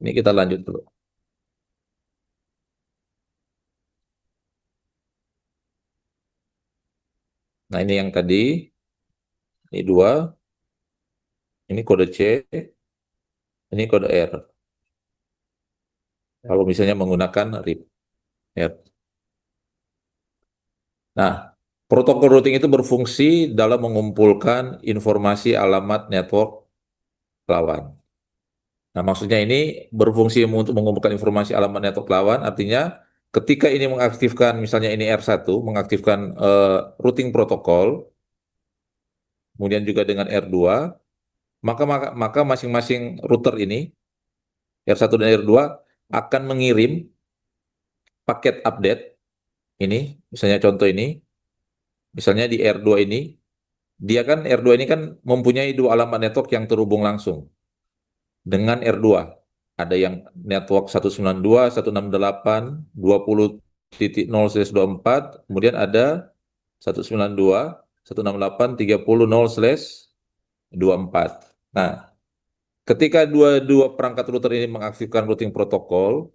Ini kita lanjut dulu. Nah, ini yang tadi, ini dua, ini kode C, ini kode R. Kalau misalnya menggunakan RIP. R. Nah, protokol routing itu berfungsi dalam mengumpulkan informasi alamat network lawan. Nah, maksudnya ini berfungsi untuk mengumpulkan informasi alamat network lawan, artinya ketika ini mengaktifkan, misalnya ini R1, mengaktifkan routing protokol, kemudian juga dengan R2, maka masing-masing router ini, R1 dan R2, akan mengirim paket update, ini, misalnya contoh ini, misalnya di R2 ini, dia kan R2 ini kan mempunyai dua alamat network yang terhubung langsung dengan R2. Ada yang network 192, 168, 20.0/24, kemudian ada 192, 168, 30.0/24. Nah, ketika dua perangkat router ini mengaktifkan routing protokol,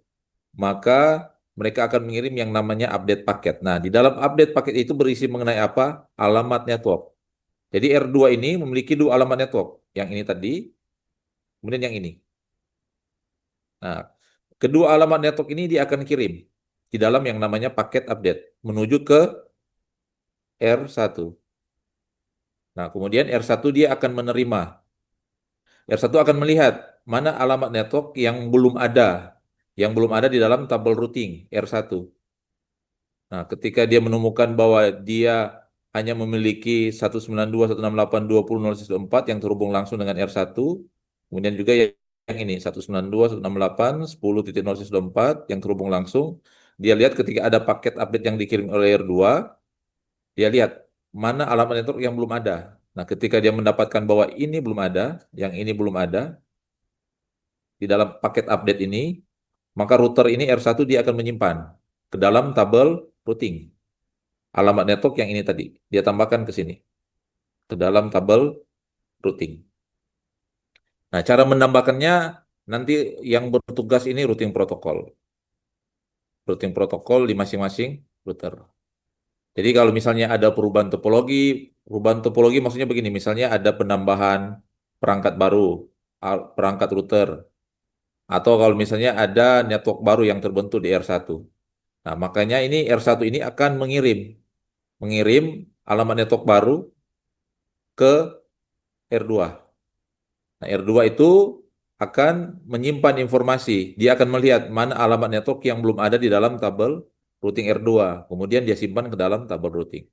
maka mereka akan mengirim yang namanya update paket. Nah, di dalam update paket itu berisi mengenai apa? Alamat network. Jadi R2 ini memiliki dua alamat network. Yang ini tadi, kemudian yang ini. Nah, kedua alamat network ini dia akan kirim di dalam yang namanya paket update menuju ke R1. Nah, kemudian R1 dia akan menerima. R1 akan melihat mana alamat network yang belum ada di dalam tabel routing R1. Nah, ketika dia menemukan bahwa dia hanya memiliki 192, 168, 20.0/24 yang terhubung langsung dengan R1, kemudian juga yang ini 192, 168, 10.0/24 yang terhubung langsung, dia lihat ketika ada paket update yang dikirim oleh R2, dia lihat mana alamat network yang belum ada. Nah, ketika dia mendapatkan bahwa ini belum ada, yang ini belum ada di dalam paket update ini, maka router ini R1 dia akan menyimpan ke dalam tabel routing alamat network yang ini tadi. Dia tambahkan ke sini, ke dalam tabel routing. Nah, cara menambahkannya nanti yang bertugas ini routing protokol. Routing protokol di masing-masing router. Jadi kalau misalnya ada perubahan topologi maksudnya begini, misalnya ada penambahan perangkat baru, perangkat router, atau kalau misalnya ada network baru yang terbentuk di R1. Nah, makanya ini R1 ini akan mengirim alamat network baru ke R2. Nah, R2 itu akan menyimpan informasi. Dia akan melihat mana alamat network yang belum ada di dalam tabel routing R2. Kemudian dia simpan ke dalam tabel routing.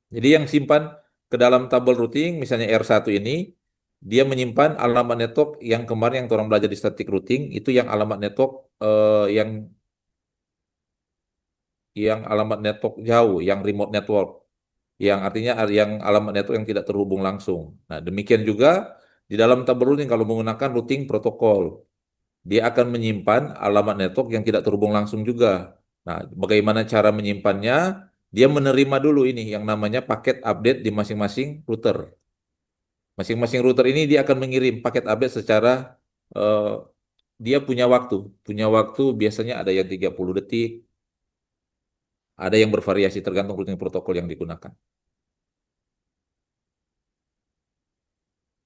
Jadi yang simpan ke dalam tabel routing, misalnya R1 ini, dia menyimpan alamat network yang kemarin yang orang belajar di static routing, itu yang alamat network yang alamat network jauh, yang remote network, yang artinya yang alamat network yang tidak terhubung langsung. Nah, demikian juga di dalam tabel routing kalau menggunakan routing protokol, dia akan menyimpan alamat network yang tidak terhubung langsung juga. Nah, bagaimana cara menyimpannya? Dia menerima dulu ini yang namanya paket update di masing-masing router. Masing-masing router ini dia akan mengirim paket update secara eh, dia punya waktu. Punya waktu biasanya ada yang 30 detik, ada yang bervariasi tergantung routing protokol yang digunakan.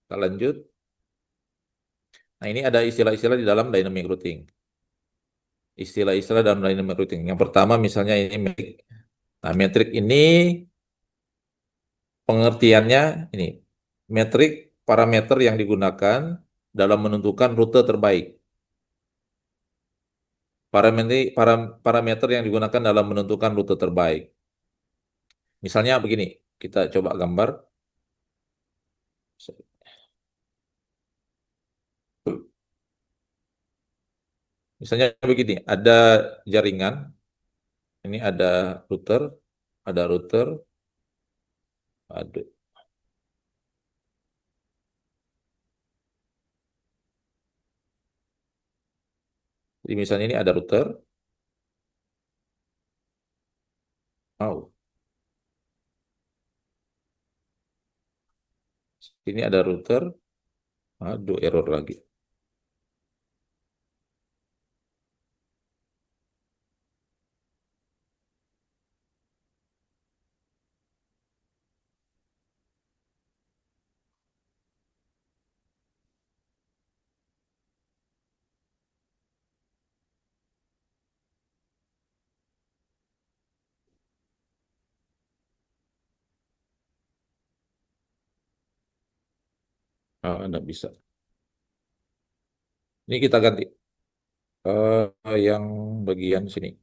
Kita lanjut. Nah, ini ada istilah-istilah di dalam dynamic routing. Istilah-istilah dalam dynamic routing. Yang pertama misalnya ini metrik. Nah, metrik ini pengertiannya ini. Metrik parameter yang digunakan dalam menentukan rute terbaik. Parameter yang digunakan dalam menentukan rute terbaik. Misalnya begini, kita coba gambar. Misalnya begini, ada jaringan, ini ada router, ada. Jadi misalnya ini ada router, oh, ini ada router, aduh error lagi. Nggak bisa. Ini kita ganti. Yang bagian sini.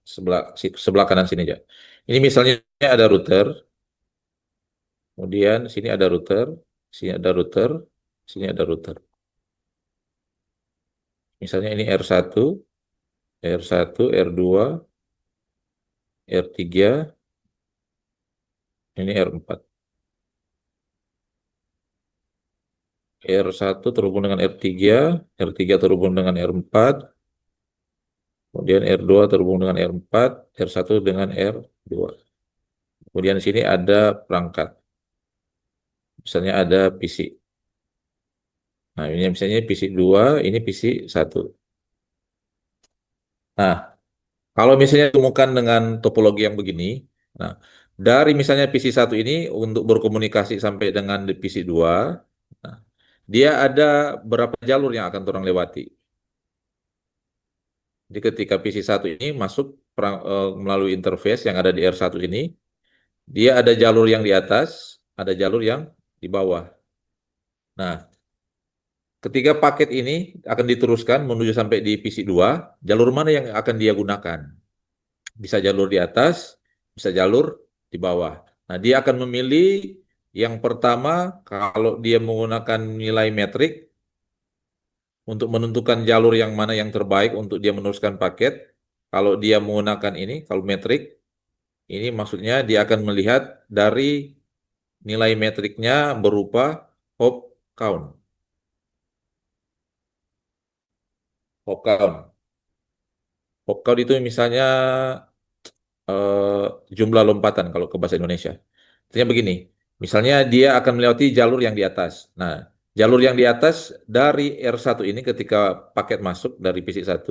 Sebelah kanan sini aja. Ini misalnya ada router, kemudian sini ada router, sini ada router, sini ada router. Misalnya ini R1, R1, R2, R3, ini R4. R1 terhubung dengan R3, R3 terhubung dengan R4, kemudian R2 terhubung dengan R4, R1 dengan R2. Kemudian di sini ada perangkat. Misalnya ada PC. Nah, ini misalnya PC 2, ini PC 1. Nah, kalau misalnya ditemukan dengan topologi yang begini, nah, dari misalnya PC 1 ini untuk berkomunikasi sampai dengan di PC 2, nah, dia ada berapa jalur yang akan orang lewati. Jadi ketika PC 1 ini masuk melalui interface yang ada di R1 ini, dia ada jalur yang di atas, ada jalur yang di bawah. Nah, ketika paket ini akan diteruskan menuju sampai di PC 2, jalur mana yang akan dia gunakan? Bisa jalur di atas, bisa jalur di bawah. Nah, dia akan memilih yang pertama kalau dia menggunakan nilai metrik untuk menentukan jalur yang mana yang terbaik untuk dia meneruskan paket. Kalau dia menggunakan ini, kalau metrik, ini maksudnya dia akan melihat dari nilai metriknya berupa hop count. Hop count. Hop count itu misalnya jumlah lompatan kalau ke bahasa Indonesia. Artinya begini, misalnya dia akan melewati jalur yang di atas. Nah, jalur yang di atas dari R1 ini ketika paket masuk dari PC1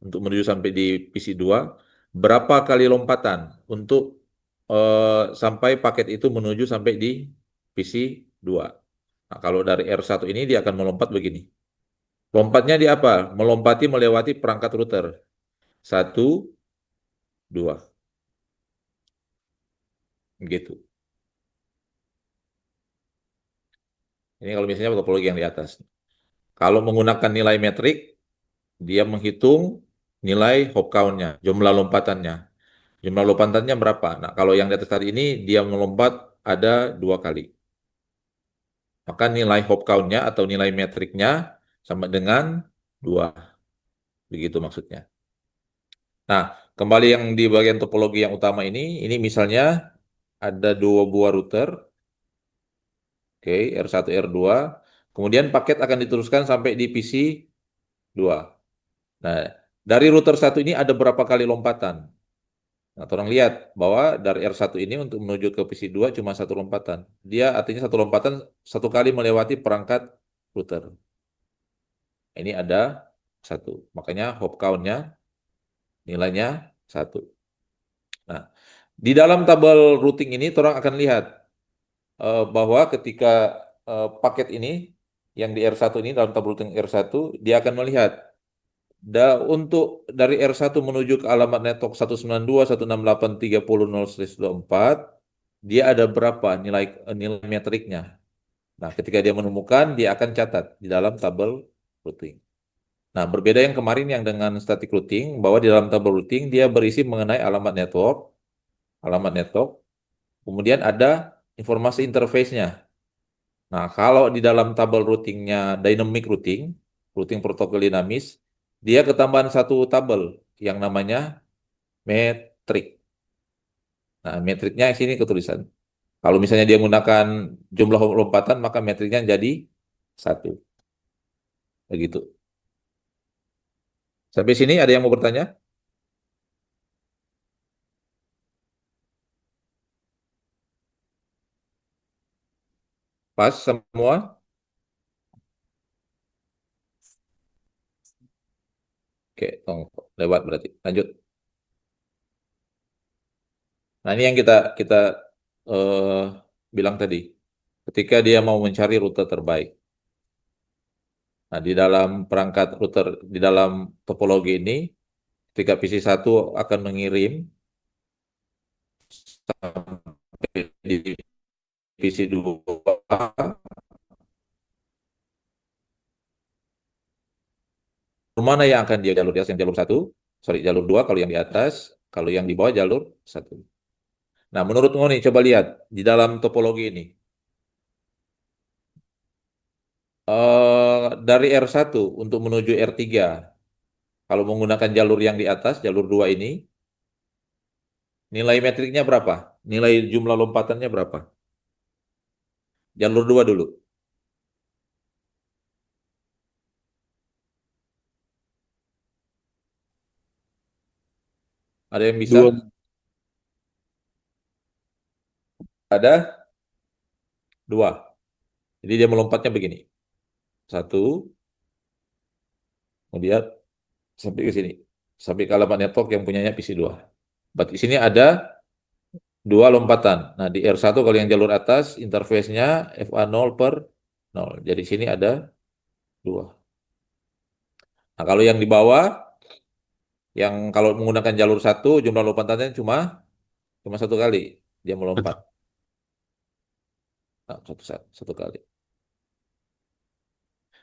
untuk menuju sampai di PC2, berapa kali lompatan untuk sampai paket itu menuju sampai di PC2. Nah, kalau dari R1 ini dia akan melompat begini. Lompatnya di apa? Melewati perangkat router. Satu, dua. Gitu. Ini kalau misalnya topologi yang di atas. Kalau menggunakan nilai metrik, dia menghitung nilai hop count-nya, jumlah lompatannya. Jumlah lompatannya berapa? Nah, kalau yang di atas tadi ini, dia melompat ada 2 kali. Maka nilai hop count-nya atau nilai metriknya sama dengan 2. Begitu maksudnya. Nah, kembali yang di bagian topologi yang utama ini misalnya ada 2 buah router, oke, R1, R2. Kemudian paket akan diteruskan sampai di PC 2. Nah, dari router 1 ini ada berapa kali lompatan? Nah, orang lihat bahwa dari R1 ini untuk menuju ke PC 2 cuma satu lompatan. Dia artinya satu lompatan satu kali melewati perangkat router. Ini ada satu. Makanya hop count-nya nilainya 1. Nah, di dalam tabel routing ini orang akan lihat bahwa ketika paket ini yang di R1 ini dalam tabel routing R1 dia akan melihat untuk dari R1 menuju ke alamat network 192.168.30.0/24 dia ada berapa nilai metriknya. Nah, ketika dia menemukan dia akan catat di dalam tabel routing. Nah, berbeda yang kemarin yang dengan static routing bahwa di dalam tabel routing dia berisi mengenai alamat network, kemudian ada informasi interface-nya. Nah, kalau di dalam tabel routingnya dynamic routing, routing protokol dinamis, dia ketambahan satu tabel yang namanya metrik. Nah, metriknya di sini ketulisan. Kalau misalnya dia menggunakan jumlah lompatan, maka metriknya jadi 1. Begitu. Sampai sini ada yang mau bertanya? Pas semua? Oke, lewat berarti. Lanjut. Nah, ini yang kita eh, bilang tadi. Ketika dia mau mencari rute terbaik. Nah, di dalam perangkat router, di dalam topologi ini, ketika PC1 akan mengirim sampai di PC2, mana yang akan dia jalur di atas, yang jalur 1, jalur 2 kalau yang di atas, kalau yang di bawah jalur 1. Nah, menurut Ngoni, coba lihat di dalam topologi ini. Dari R1 untuk menuju R3, kalau menggunakan jalur yang di atas, jalur 2 ini, nilai metriknya berapa? Nilai jumlah lompatannya berapa? Jalur 2 dulu. Ada yang bisa? 2. Ada 2. Jadi dia melompatnya begini. 1, kemudian sampai ke sini. Sampai ke alamat network yang punyanya PC2. Berarti di sini ada 2 lompatan. Nah, di R1 kalau yang jalur atas, interface-nya FA0/0. Jadi sini ada 2. Nah, kalau yang di bawah, yang kalau menggunakan jalur 1, jumlah lompatannya cuma 1 kali. Dia melompat. Nah, satu kali.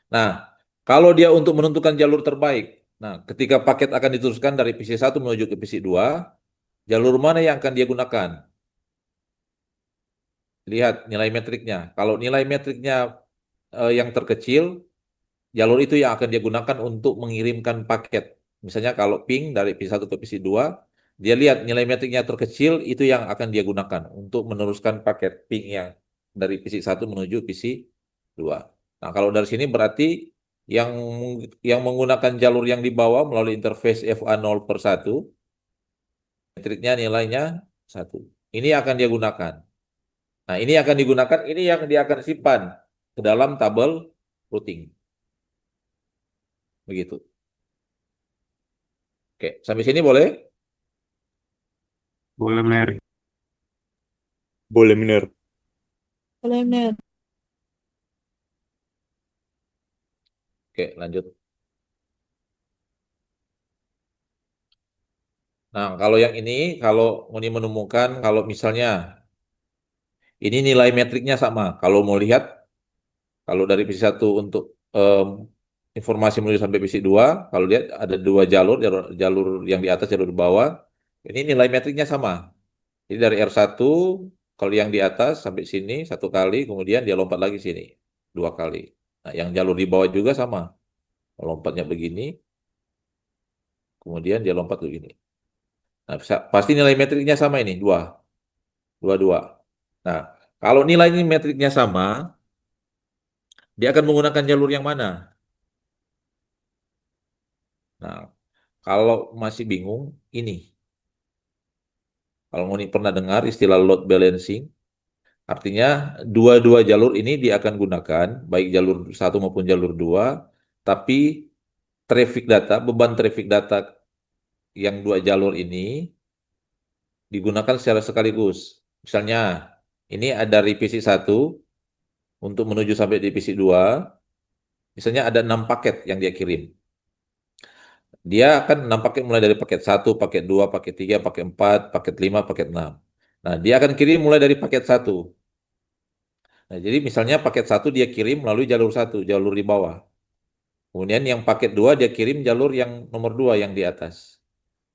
Nah, kalau dia untuk menentukan jalur terbaik, nah, ketika paket akan diteruskan dari PC1 menuju ke PC2, jalur mana yang akan dia gunakan? Lihat nilai metriknya. Kalau nilai metriknya yang terkecil, jalur itu yang akan dia gunakan untuk mengirimkan paket. Misalnya kalau ping dari PC1 ke PC2, dia lihat nilai metriknya terkecil, itu yang akan dia gunakan untuk meneruskan paket ping yang dari PC1 menuju PC2. Nah, kalau dari sini berarti yang menggunakan jalur yang di bawah melalui interface FA0/1, metriknya nilainya 1. Ini akan dia gunakan. Nah, ini akan digunakan, ini yang dia akan simpan ke dalam tabel routing. Begitu. Oke, sampai sini boleh? Boleh, Mer. Boleh bener. Boleh, bener. Oke, lanjut. Nah, kalau yang ini, kalau Ngoni menemukan, kalau misalnya ini nilai metriknya sama. Kalau mau lihat, kalau dari PC1 untuk informasi menuju sampai PC2, kalau lihat ada 2 jalur, jalur yang di atas, jalur di bawah. Ini nilai metriknya sama. Jadi dari R1, kalau yang di atas sampai sini 1 kali, kemudian dia lompat lagi sini 2 kali. Nah, yang jalur di bawah juga sama. Lompatnya begini, kemudian dia lompat begini. Nah, pasti nilai metriknya sama ini, 2. 2, 2. Nah, kalau nilai ini metriknya sama, dia akan menggunakan jalur yang mana? Nah, kalau masih bingung, ini. Kalau Ngoni pernah dengar istilah load balancing, artinya dua-dua jalur ini dia akan gunakan, baik jalur 1 maupun jalur 2, tapi traffic data, beban traffic data yang 2 jalur ini digunakan secara sekaligus. Misalnya, ini ada dari PC1 untuk menuju sampai di PC2, misalnya ada 6 paket yang dia kirim. Dia akan 6 paket mulai dari paket 1, paket 2, paket 3, paket 4, paket 5, paket 6. Nah, dia akan kirim mulai dari paket 1. Nah, jadi misalnya paket 1 dia kirim melalui jalur 1, jalur di bawah. Kemudian yang paket 2 dia kirim jalur yang nomor 2 yang di atas.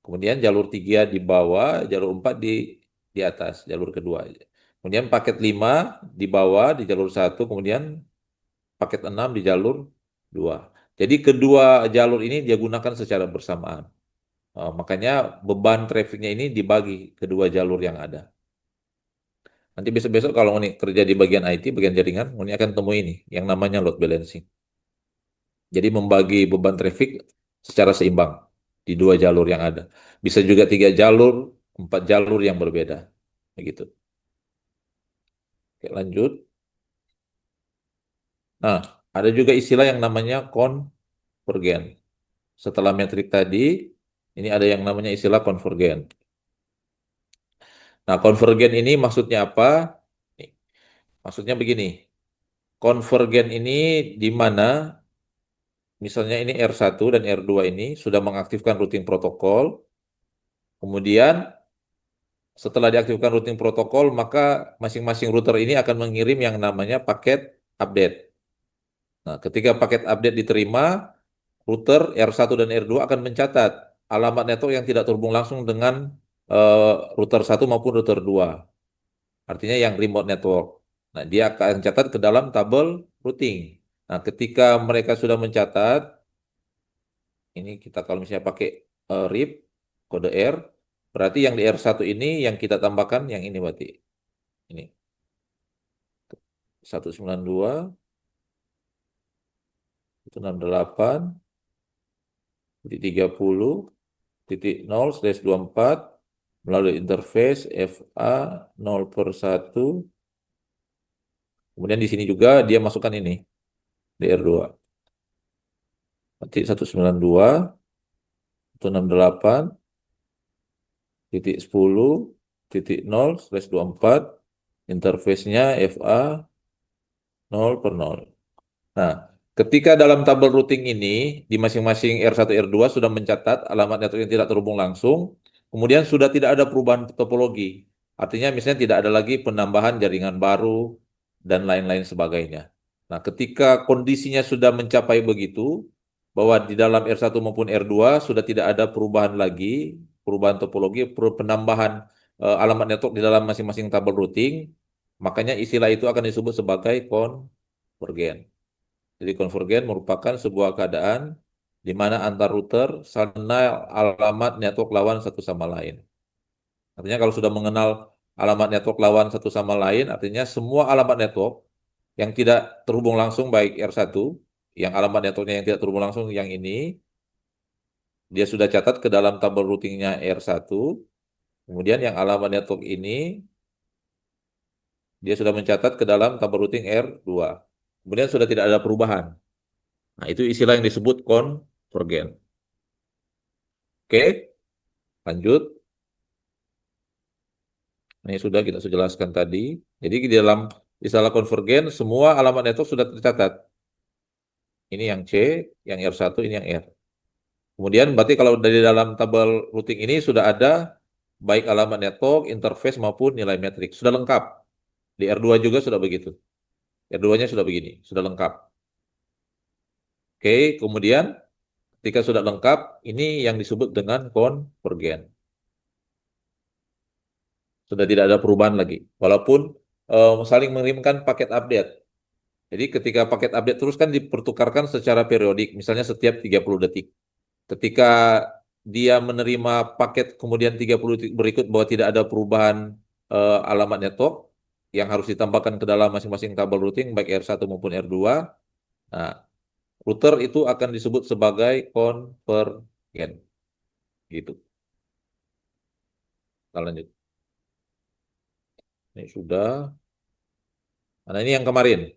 Kemudian jalur 3 di bawah, jalur 4 di atas, jalur kedua. Kemudian paket 5 di bawah di jalur 1, kemudian paket 6 di jalur 2. Jadi kedua jalur ini dia gunakan secara bersamaan. Makanya beban trafficnya ini dibagi kedua jalur yang ada. Nanti besok-besok kalau ini kerja di bagian IT, bagian jaringan, ini akan temui ini yang namanya load balancing. Jadi membagi beban traffic secara seimbang di 2 jalur yang ada. Bisa juga 3 jalur, 4 jalur yang berbeda. Begitu. Oke, lanjut. Nah, ada juga istilah yang namanya konvergen. Setelah metrik tadi, ini ada yang namanya istilah konvergen. Nah, konvergen ini maksudnya apa? Nih, maksudnya begini. Konvergen ini di mana misalnya ini R1 dan R2 ini sudah mengaktifkan routing protokol. Kemudian setelah diaktifkan routing protokol, maka masing-masing router ini akan mengirim yang namanya paket update. Nah, ketika paket update diterima, router R1 dan R2 akan mencatat alamat network yang tidak terhubung langsung dengan router 1 maupun router 2. Artinya yang remote network. Nah, dia akan catat ke dalam tabel routing. Nah, ketika mereka sudah mencatat, ini kita kalau misalnya pakai RIP, kode R, berarti yang di R1 ini yang kita tambahkan yang ini berarti. Ini. 192, 168, 30.0/24 melalui interface FA 0/1. Kemudian di sini juga dia masukkan ini DR2. Berarti 192, 168.10.0/24 interface-nya FA 0/0. Nah, ketika dalam tabel routing ini di masing-masing R1 R2 sudah mencatat alamat network yang tidak terhubung langsung, kemudian sudah tidak ada perubahan topologi. Artinya misalnya tidak ada lagi penambahan jaringan baru dan lain-lain sebagainya. Nah, ketika kondisinya sudah mencapai begitu, bahwa di dalam R1 maupun R2 sudah tidak ada perubahan lagi, perubahan topologi, penambahan alamat network di dalam masing-masing tabel routing, makanya istilah itu akan disebut sebagai konvergen. Jadi konvergen merupakan sebuah keadaan di mana antar router saling mengenal alamat network lawan satu sama lain. Artinya kalau sudah mengenal alamat network lawan satu sama lain, artinya semua alamat network yang tidak terhubung langsung baik R1, yang alamat networknya yang tidak terhubung langsung yang ini, dia sudah catat ke dalam tabel routingnya R1, kemudian yang alamat network ini, dia sudah mencatat ke dalam tabel routing R2. Kemudian sudah tidak ada perubahan. Nah, itu istilah yang disebut konvergen. Oke, lanjut. Ini sudah kita jelaskan tadi. Jadi di dalam istilah konvergen, semua alamat network sudah tercatat. Ini yang C, yang R1, ini yang R. Kemudian berarti kalau dari dalam tabel routing ini sudah ada baik alamat network, interface maupun nilai metrik. Sudah lengkap. Di R2 juga sudah begitu. R2-nya sudah begini, sudah lengkap. Oke, kemudian ketika sudah lengkap, ini yang disebut dengan konvergen. Sudah tidak ada perubahan lagi. Walaupun saling mengirimkan paket update. Jadi ketika paket update terus kan dipertukarkan secara periodik, misalnya setiap 30 detik. Ketika dia menerima paket kemudian 30 detik berikut bahwa tidak ada perubahan alamat network yang harus ditambahkan ke dalam masing-masing kabel routing baik R1 maupun R2, nah, router itu akan disebut sebagai konvergen. Gitu. Kita lanjut. Ini sudah. Nah, ini yang kemarin.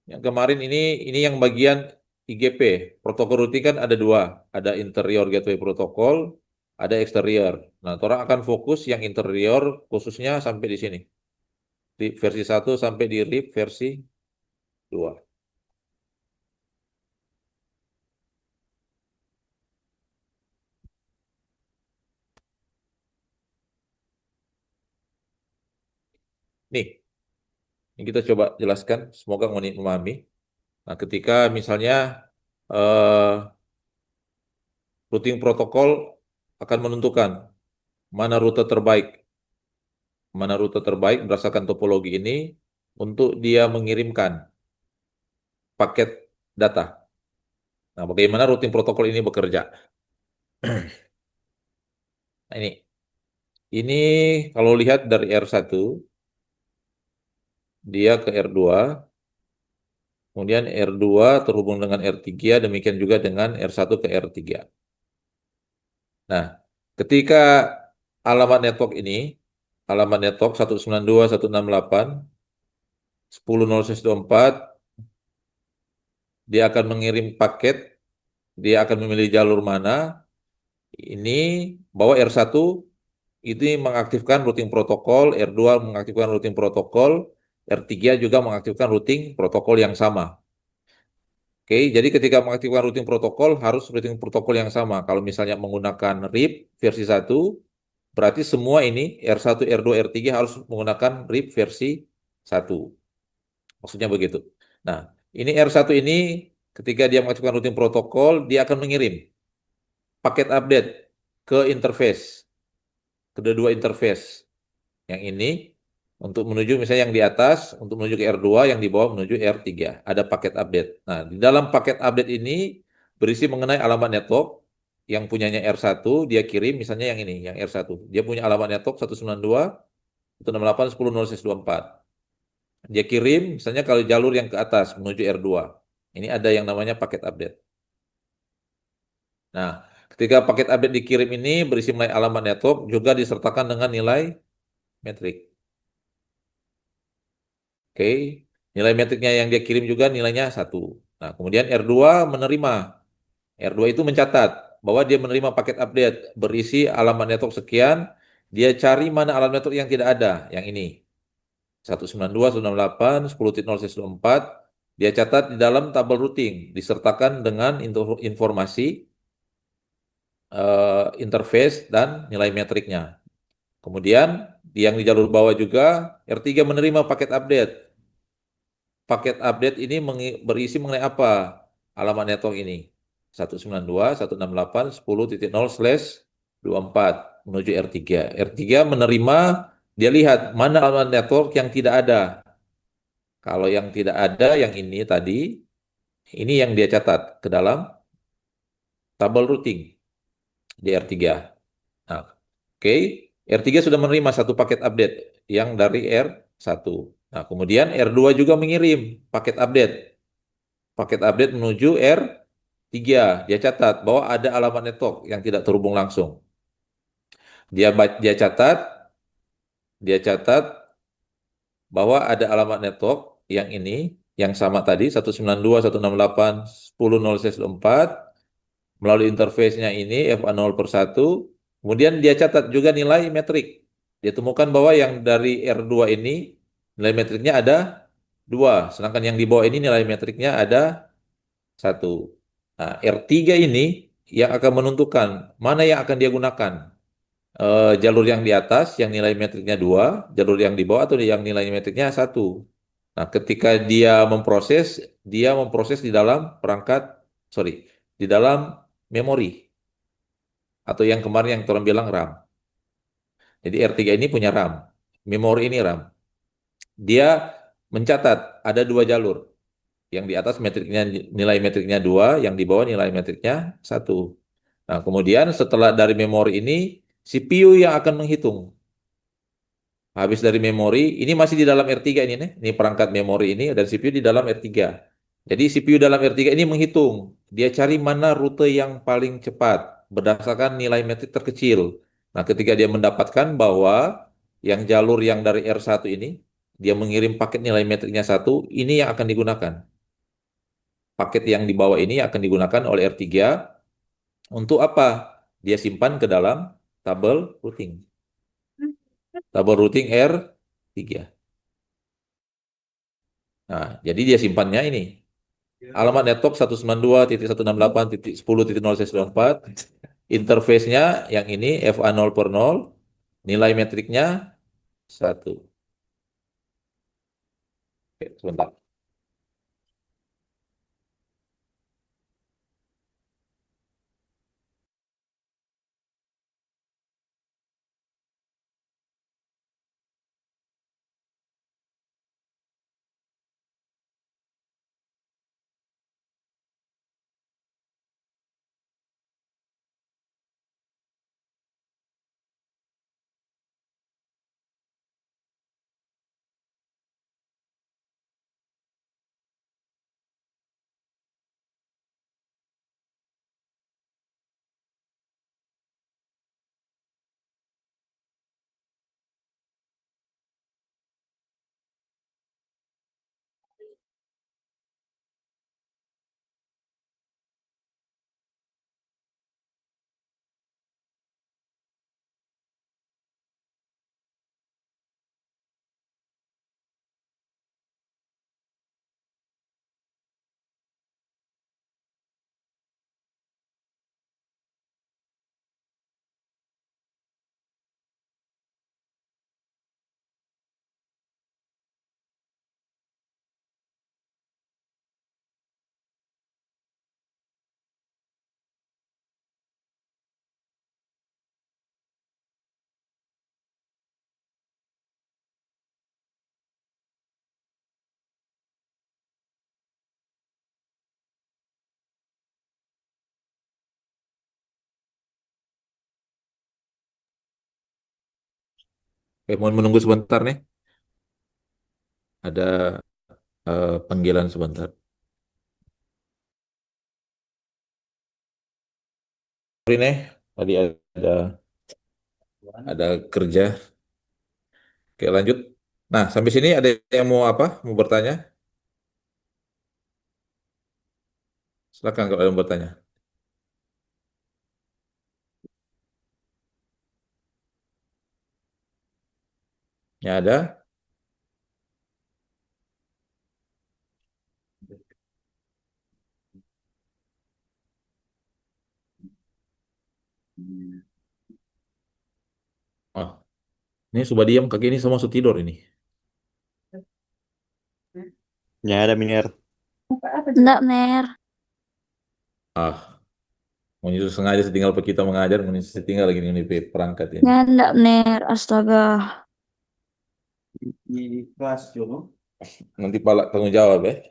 Yang kemarin ini yang bagian IGP. Protokol routing kan ada dua. Ada interior gateway protocol, ada exterior. Nah, orang akan fokus yang interior khususnya sampai di sini. Di versi 1 sampai di RIP versi 2. Nih, ini kita coba jelaskan. Semoga memahami. Nah, ketika misalnya routing protokol akan menentukan mana rute terbaik. Mana rute terbaik berdasarkan topologi ini untuk dia mengirimkan paket data. Nah, bagaimana routing protokol ini bekerja? Nah, ini kalau lihat dari R1, dia ke R2, kemudian R2 terhubung dengan R3, demikian juga dengan R1 ke R3. Nah, ketika alamat network ini, alamat network 192.168.10.0/24, dia akan mengirim paket, dia akan memilih jalur mana, ini bahwa R1 itu mengaktifkan routing protokol, R2 mengaktifkan routing protokol, R3 juga mengaktifkan routing protokol yang sama. Oke, jadi ketika mengaktifkan routing protokol harus routing protokol yang sama. Kalau misalnya menggunakan RIP versi 1, berarti semua ini R1, R2, R3 harus menggunakan RIP versi 1. Maksudnya begitu. Nah, ini R1 ini Ketika dia mengaktifkan routing protokol, dia akan mengirim paket update ke interface, kedua interface. Yang ini untuk menuju misalnya yang di atas untuk menuju ke R2, yang di bawah menuju R3. Ada paket update. Nah, di dalam paket update ini berisi mengenai alamat network yang punyanya R1, dia kirim misalnya yang ini, yang R1. Dia punya alamat network 192.168.10.0/24. Dia kirim misalnya kalau jalur yang ke atas menuju R2. Ini ada yang namanya paket update. Nah, ketika paket update dikirim ini berisi mengenai alamat network juga disertakan dengan nilai metrik. Oke, nilai metriknya yang dia kirim juga nilainya 1. Nah, kemudian R2 menerima. R2 itu mencatat bahwa dia menerima paket update berisi alamat network sekian. Dia cari mana alamat network yang tidak ada, yang ini. 192.168.10.0/24. Dia catat di dalam tabel routing disertakan dengan informasi interface dan nilai metriknya. Kemudian yang di jalur bawah juga R3 menerima paket update. Paket update ini berisi mengenai apa? Alamat network ini. 192.168.10.0/24 menuju R3. R3 menerima, dia lihat mana alamat network yang tidak ada. Kalau yang tidak ada, yang ini tadi, ini yang dia catat ke dalam tabel routing di R3. Nah, oke, R3 sudah menerima satu paket update yang dari R1. Nah, kemudian R2 juga mengirim paket update. Paket update menuju R3. Dia catat bahwa ada alamat network yang tidak terhubung langsung. Dia catat bahwa ada alamat network yang ini yang sama tadi 192.168.10.0/24 melalui interface-nya ini FA0/1. Kemudian dia catat juga nilai metrik. Dia temukan bahwa yang dari R2 ini nilai metriknya ada 2, sedangkan yang di bawah ini nilai metriknya ada 1. Nah, R3 ini yang akan menentukan mana yang akan dia gunakan. Jalur yang di atas yang nilai metriknya 2, jalur yang di bawah atau yang nilai metriknya 1. Nah, ketika dia memproses di dalam di dalam memori atau yang kemarin yang orang bilang RAM. Jadi R3 ini punya RAM, memori ini RAM. Dia mencatat ada 2 jalur. Yang di atas nilai metriknya 2, yang di bawah nilai metriknya 1. Nah, kemudian setelah dari memori ini, CPU yang akan menghitung. Habis dari memori, ini masih di dalam R3 ini nih. Ini perangkat memori ini dan CPU di dalam R3. Jadi CPU dalam R3 ini menghitung. Dia cari mana rute yang paling cepat berdasarkan nilai metrik terkecil. Nah, ketika dia mendapatkan bahwa yang jalur yang dari R1 ini, dia mengirim paket nilai metriknya 1, ini yang akan digunakan. Paket yang di bawah ini akan digunakan oleh R3 untuk apa? Dia simpan ke dalam tabel routing. Tabel routing R3. Nah, jadi dia simpannya ini. Alamat network 192.168.10.0/24. Interface-nya yang ini FA0/0. Nilai metriknya 1. Oke, sebentar. Oke, mohon menunggu sebentar nih. Ada panggilan sebentar. Sorry nih, tadi ada kerja. Oke, lanjut. Nah, sampai sini ada yang mau apa? Mau bertanya? Silakan kalau ada yang bertanya. Ya ada. Oh, ini sudah diam kaki ini sama masuk tidur ini. Ya ada Miner. Enggak, Ner. Ah, mau nyusul sengaja setinggal kita mengajar, mau nyusul setinggal lagi ini perangkat ini. Enggak, Ner. Astaga. Di kelas juga. Nanti pala tanggung jawab ya.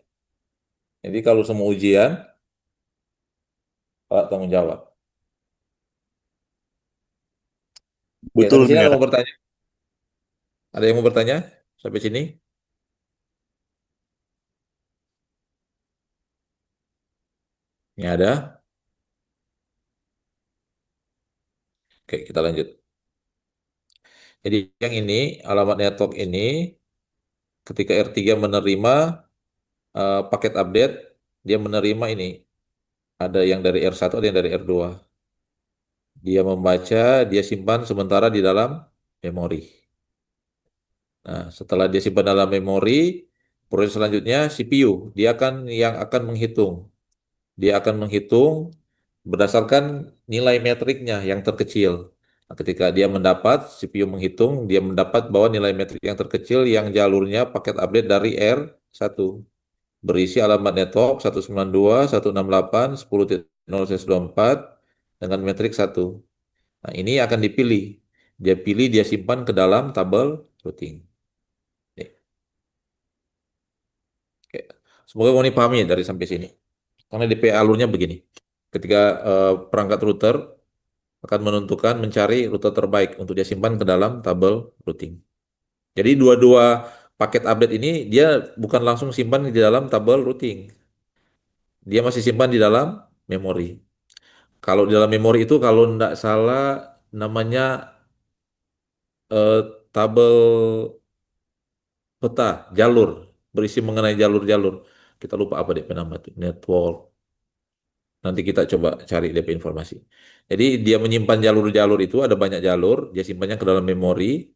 Jadi kalau semua ujian, pala tanggung jawab. Oke, Betul sampai sini ada Miner. yang mau bertanya? Ada yang mau bertanya? Sampai sini? Ini ada. Oke, kita lanjut. Jadi yang ini, alamat network ini, ketika R3 menerima paket update, dia menerima ini. Ada yang dari R1, ada yang dari R2. Dia membaca, dia simpan sementara di dalam memori. Nah, setelah dia simpan dalam memori, proses selanjutnya CPU, dia akan yang akan menghitung. Dia akan menghitung berdasarkan nilai metriknya yang terkecil. Nah, ketika dia mendapat, CPU menghitung, dia mendapat bahwa nilai metrik yang terkecil yang jalurnya paket update dari R1 berisi alamat network 192.168.10.0/24 dengan metrik 1. Nah, ini akan dipilih. Dia pilih, dia simpan ke dalam tabel routing. Nih, oke. Semoga kamu pahami ya dari sampai sini. Karena DP alurnya begini. Ketika perangkat router akan menentukan mencari rute terbaik untuk dia simpan ke dalam tabel routing. Jadi dua-dua paket update ini dia bukan langsung simpan di dalam tabel routing. Dia masih simpan di dalam memori. Kalau di dalam memori itu kalau tidak salah namanya tabel peta jalur berisi mengenai jalur-jalur. Kita lupa apa DP nama itu, network. Nanti kita coba cari DP informasi. Jadi dia menyimpan jalur-jalur itu ada banyak jalur, dia simpannya ke dalam memori.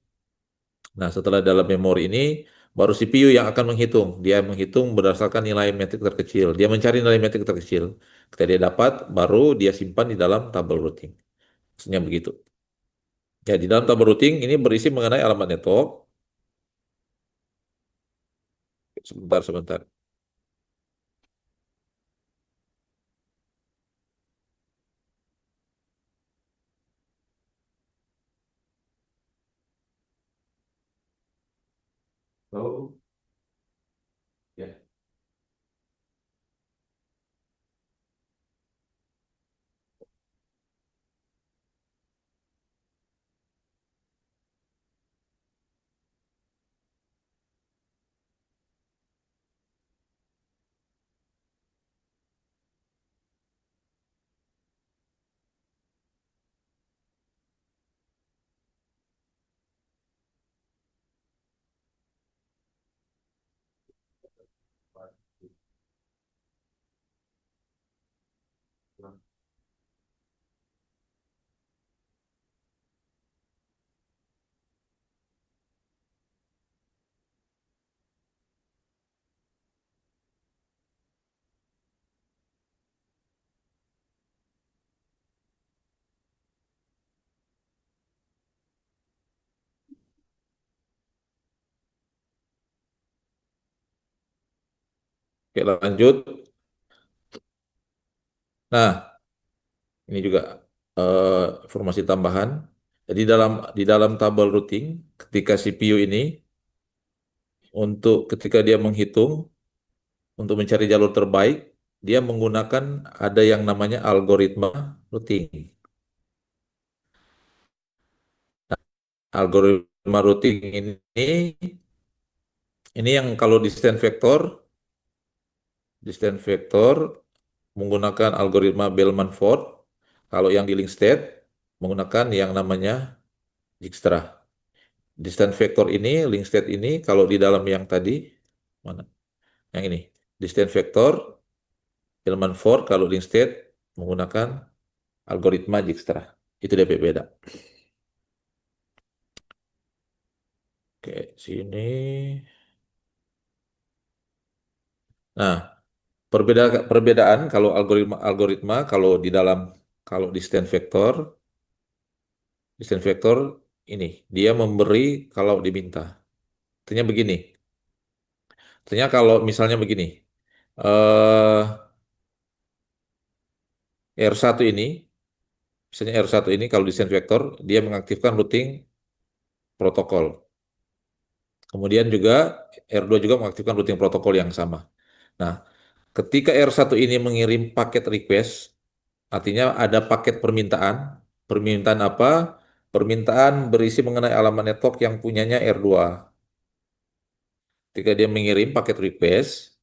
Nah, setelah dalam memori ini baru CPU yang akan menghitung. Dia menghitung berdasarkan nilai metrik terkecil. Dia mencari nilai metrik terkecil. Ketika dia dapat, baru dia simpan di dalam tabel routing. Maksudnya begitu. Ya, di dalam tabel routing ini berisi mengenai alamat network. Sebentar, sebentar. Oh, ya. Oke, lanjut. Nah, ini juga informasi tambahan. Jadi di dalam tabel routing, ketika CPU ini untuk ketika dia menghitung untuk mencari jalur terbaik, dia menggunakan ada yang namanya algoritma routing. Algoritma routing ini yang kalau di stand vector menggunakan algoritma Bellman-Ford. Kalau yang di link state menggunakan yang namanya Dijkstra. Distance vector ini, link state ini, kalau di dalam yang tadi, mana? Yang ini, distance vector, Bellman-Ford, kalau link state menggunakan algoritma Dijkstra. Itu dia beda. Oke, sini. Nah, perbedaan kalau algoritma kalau di dalam kalau distance vector ini dia memberi kalau diminta. Artinya begini. Artinya kalau misalnya begini. eh R1 ini, misalnya R1 ini kalau distance vector dia mengaktifkan routing protokol. Kemudian juga R2 juga mengaktifkan routing protokol yang sama. Nah, ketika R1 ini mengirim paket request, artinya ada paket permintaan. Permintaan apa? Permintaan berisi mengenai alamat network yang punyanya R2. Ketika dia mengirim paket request,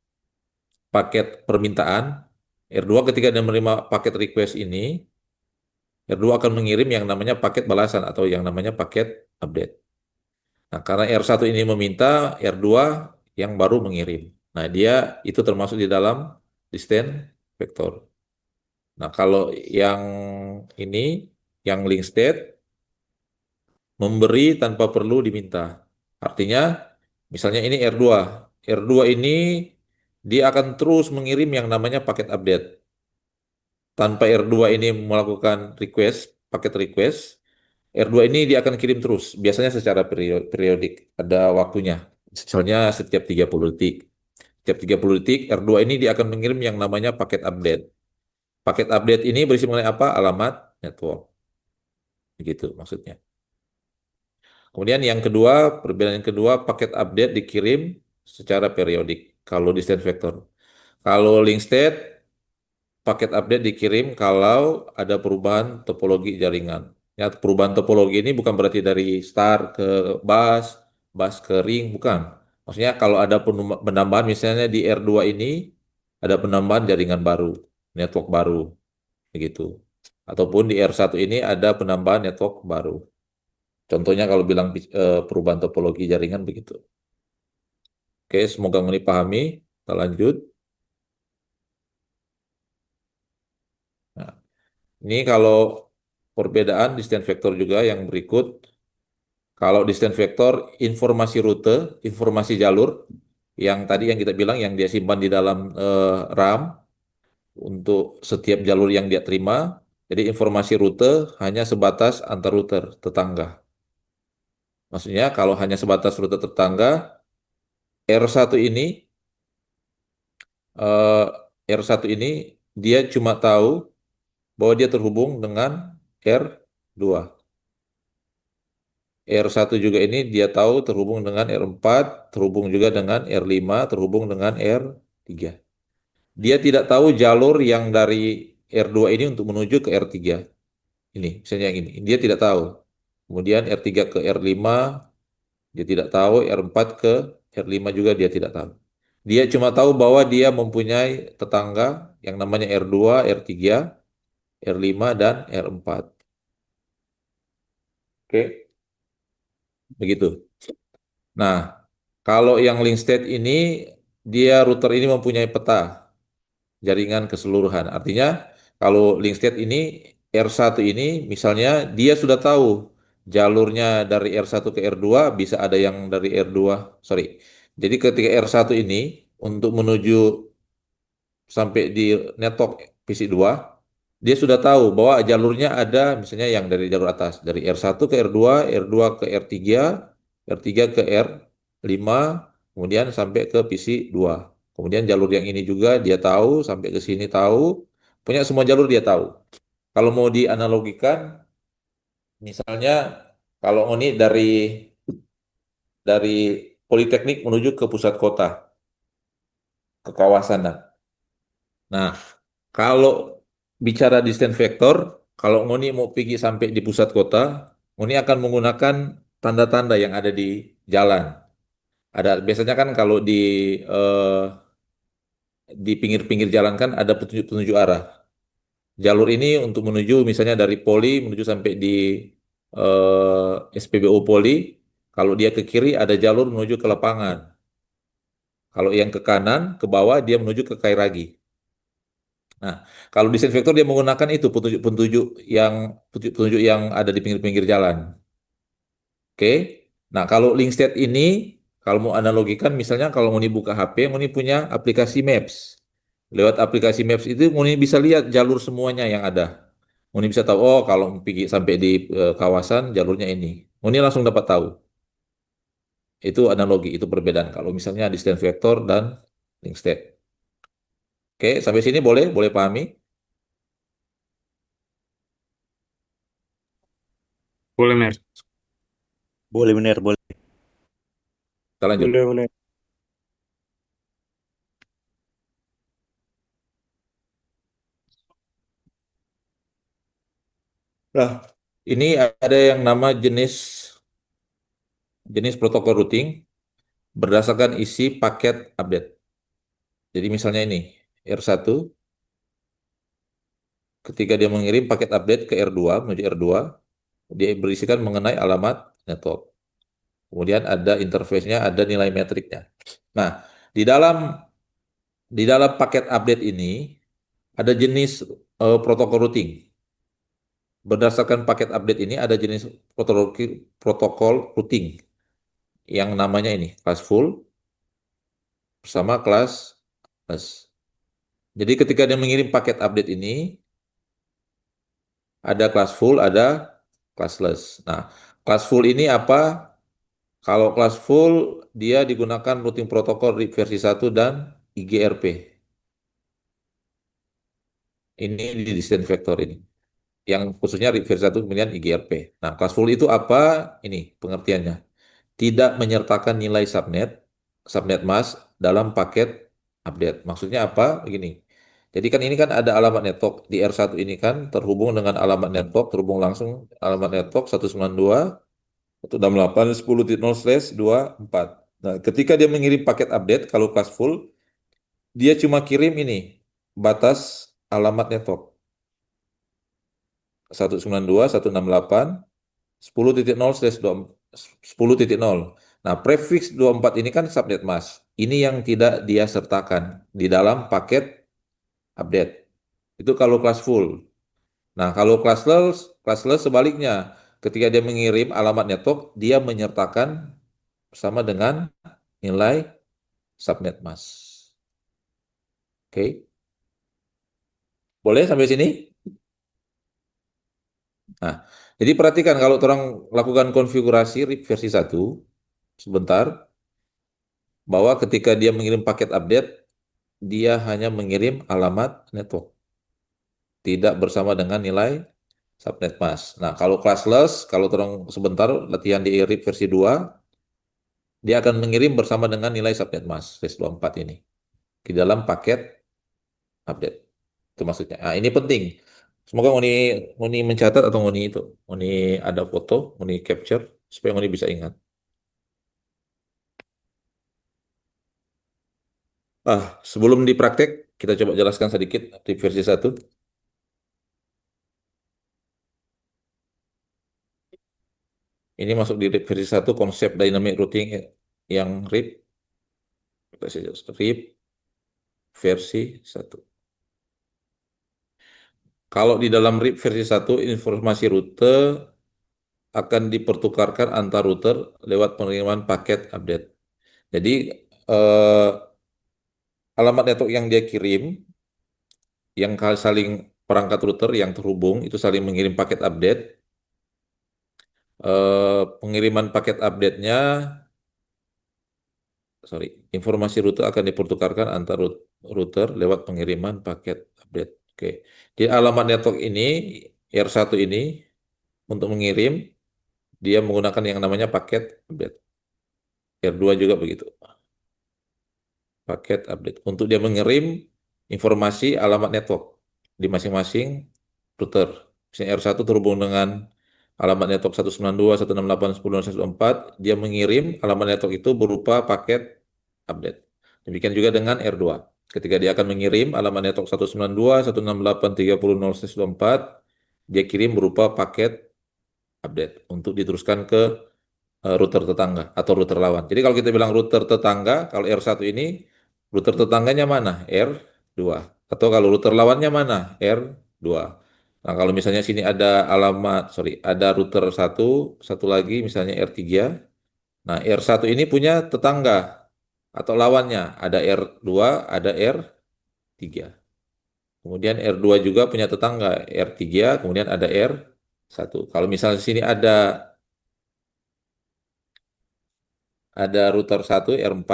paket permintaan, R2 ketika dia menerima paket request ini, R2 akan mengirim yang namanya paket balasan atau yang namanya paket update. Nah, karena R1 ini meminta, R2 yang baru mengirim. Nah, dia itu termasuk di dalam distance vector. Nah, kalau yang ini, yang link state, memberi tanpa perlu diminta. Artinya, misalnya ini R2. R2 ini dia akan terus mengirim yang namanya paket update. Tanpa R2 ini melakukan paket request, R2 ini dia akan kirim terus, biasanya secara periodik, ada waktunya. Misalnya setiap 30 detik. Setiap 30 detik, R2 ini dia akan mengirim yang namanya paket update. Paket update ini berisi mengenai apa? Alamat network. Begitu maksudnya. Kemudian yang kedua, perbedaan yang kedua, paket update dikirim secara periodik. Kalau di state vector. Kalau link state, paket update dikirim kalau ada perubahan topologi jaringan. Ya, perubahan topologi ini bukan berarti dari star ke bus, bus ke ring, bukan. Maksudnya kalau ada penambahan misalnya di R2 ini ada penambahan jaringan baru, network baru, begitu. Ataupun di R1 ini ada penambahan network baru. Contohnya kalau bilang perubahan topologi jaringan begitu. Oke, semoga dipahami. Kita lanjut. Nah, ini kalau perbedaan distance vector juga yang berikut. Kalau distance vector, informasi rute, informasi jalur, yang tadi yang kita bilang yang dia simpan di dalam RAM untuk setiap jalur yang dia terima. Jadi informasi rute hanya sebatas antar router tetangga. Maksudnya kalau hanya sebatas rute tetangga, R1 ini eh, R1 ini dia cuma tahu bahwa dia terhubung dengan R2. R1 juga ini dia tahu terhubung dengan R4, terhubung juga dengan R5, terhubung dengan R3. Dia tidak tahu jalur yang dari R2 ini untuk menuju ke R3. Ini, misalnya yang ini. Dia tidak tahu. Kemudian R3 ke R5, dia tidak tahu. R4 ke R5 juga dia tidak tahu. Dia cuma tahu bahwa dia mempunyai tetangga yang namanya R2, R3, R5, dan R4. Oke, begitu. Nah, kalau yang link state ini, dia router ini mempunyai peta jaringan keseluruhan. Artinya, kalau link state ini, R1 ini, misalnya dia sudah tahu jalurnya dari R1 ke R2, bisa ada yang dari R2, sorry. Jadi ketika R1 ini, untuk menuju sampai di network PC2, dia sudah tahu bahwa jalurnya ada misalnya yang dari jalur atas, dari R1 ke R2, R2 ke R3, R3 ke R5, kemudian sampai ke PC2. Kemudian jalur yang ini juga dia tahu, sampai ke sini tahu, punya semua jalur dia tahu. Kalau mau dianalogikan, misalnya kalau ini dari Politeknik menuju ke pusat kota, ke kawasan. Nah, kalau bicara distance vector, kalau Ngoni mau pergi sampai di pusat kota, Ngoni akan menggunakan tanda-tanda yang ada di jalan. Ada biasanya kan kalau eh, di pinggir-pinggir jalan kan ada petunjuk-petunjuk arah. Jalur ini untuk menuju misalnya dari Poli menuju sampai di SPBU Poli. Kalau dia ke kiri ada jalur menuju ke lapangan. Kalau yang ke kanan ke bawah dia menuju ke Kairagi. Nah, kalau disinfektor dia menggunakan itu petunjuk-petunjuk yang ada di pinggir-pinggir jalan. Oke. Nah, kalau link state ini kalau mau analogikan misalnya kalau Ngoni buka HP, Ngoni punya aplikasi Maps. Lewat aplikasi Maps itu Ngoni bisa lihat jalur semuanya yang ada. Ngoni bisa tahu, oh kalau pergi sampai di kawasan jalurnya ini. Ngoni langsung dapat tahu. Itu analogi, itu perbedaan. Kalau misalnya distance vector dan link state. Oke, sampai sini boleh, boleh pahami? Boleh, Mer. Boleh bener, boleh. Kita lanjut. Boleh. Nah, ini ada yang nama jenis jenis protokol routing berdasarkan isi paket update. Jadi misalnya ini R1 ketika dia mengirim paket update ke R2 menuju R2 dia berisikan mengenai alamat network. Kemudian ada interface-nya, ada nilai metriknya. Nah, di dalam di dalam paket update ini ada jenis protokol routing. Berdasarkan paket update ini ada jenis protokol routing yang namanya ini kelas full bersama kelas plus. Jadi ketika dia mengirim paket update ini ada kelas full, ada classless. Nah, kelas full ini apa? Kalau kelas full dia digunakan routing protokol RIP versi 1 dan IGRP. Ini di distance vector ini. Yang khususnya RIP versi 1 kemudian IGRP. Nah, kelas full itu apa? Ini pengertiannya. Tidak menyertakan nilai subnet mask dalam paket update. Maksudnya apa? Begini. Jadi kan ini kan ada alamat network di R1 ini kan terhubung dengan alamat network, terhubung langsung alamat network 192.168.10.0/24. Nah, ketika dia mengirim paket update kalau kelas full, dia cuma kirim ini batas alamat network 192.168.10.0/10.0. Nah, prefix 24 ini kan subnet mask. Ini yang tidak dia sertakan di dalam paket update. Itu kalau kelas full. Nah, kalau classless sebaliknya. Ketika dia mengirim alamat network, dia menyertakan sama dengan nilai subnet mask. Oke. Boleh sampai sini? Nah, jadi perhatikan kalau orang lakukan konfigurasi RIP versi 1 sebentar, bahwa ketika dia mengirim paket update, dia hanya mengirim alamat network, tidak bersama dengan nilai subnet mask. Nah, kalau classless, kalau orang sebentar latihan di RIP versi 2, dia akan mengirim bersama dengan nilai subnet mask, RIS24 ini, di dalam paket update. Itu maksudnya. Nah, ini penting. Semoga Ngoni mencatat atau Ngoni ada foto, Ngoni capture supaya Ngoni bisa ingat. Sebelum dipraktek, kita coba jelaskan sedikit di versi 1. Ini masuk di RIP versi 1 konsep dynamic routing yang RIP. RIP versi 1. Kalau di dalam RIP versi 1 informasi rute akan dipertukarkan antar router lewat pengiriman paket update. Jadi eh, alamat network yang dia kirim, yang saling perangkat router yang terhubung itu saling mengirim paket update. Pengiriman paket update-nya, informasi rute akan dipertukarkan antar router lewat pengiriman paket update. Oke. Di alamat network ini, R1 ini untuk mengirim dia menggunakan yang namanya paket update. R2 juga begitu. Paket update. Untuk dia mengirim informasi alamat network di masing-masing router. Misalnya R1 terhubung dengan alamat network 192.168.1.10.124, dia mengirim alamat network itu berupa paket update. Demikian juga dengan R2. Ketika dia akan mengirim alamat network 192.168.30.0.124, dia kirim berupa paket update untuk diteruskan ke router tetangga atau router lawan. Jadi kalau kita bilang router tetangga, kalau R1 ini router tetangganya mana? R2. Atau kalau router lawannya mana? R2. Nah, kalau misalnya sini ada ada router satu lagi misalnya R3. Nah, R1 ini punya tetangga atau lawannya, ada R2, ada R3. Kemudian R2 juga punya tetangga R3, kemudian ada R1. Kalau misalnya sini ada router 1 R4,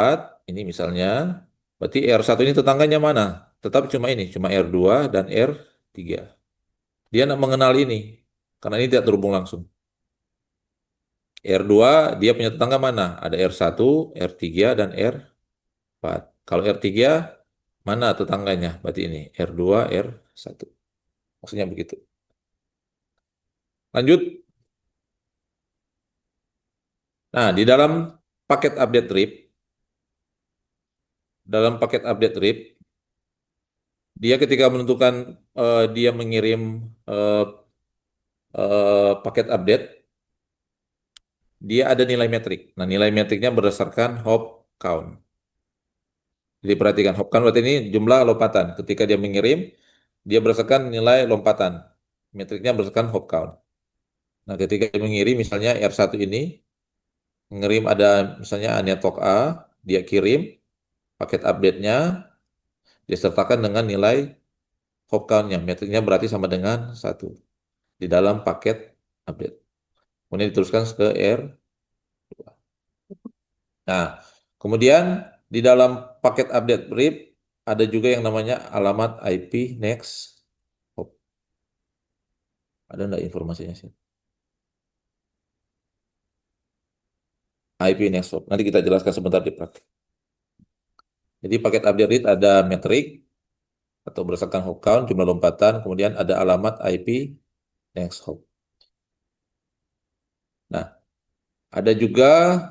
ini misalnya, berarti R1 ini tetangganya mana? Tetap cuma ini, cuma R2 dan R3. Dia nak mengenal ini, karena ini tidak terhubung langsung. R2 dia punya tetangga mana? Ada R1, R3, dan R4. Kalau R3 mana tetangganya? Berarti ini R2, R1. Maksudnya begitu. Lanjut. Nah, di dalam paket update RIP, dia ketika menentukan dia mengirim eh, paket update, dia ada nilai metrik. Nah, nilai metriknya berdasarkan hop count. Jadi perhatikan, hop count berarti ini jumlah lompatan. Ketika dia mengirim, dia berdasarkan nilai lompatan. Metriknya berdasarkan hop count. Nah, ketika dia mengirim, misalnya R1 ini, mengirim ada misalnya network A, dia kirim paket update-nya, disertakan dengan nilai hop count-nya. Metriknya berarti sama dengan 1 di dalam paket update. Kemudian diteruskan ke R. Nah, kemudian di dalam paket update RIP ada juga yang namanya alamat IP next hop. Ada enggak informasinya sih? IP next hop. Nanti kita jelaskan sebentar di praktik. Jadi paket update RIP ada metrik atau berdasarkan hop count, jumlah lompatan, kemudian ada alamat IP next hop. Nah, ada juga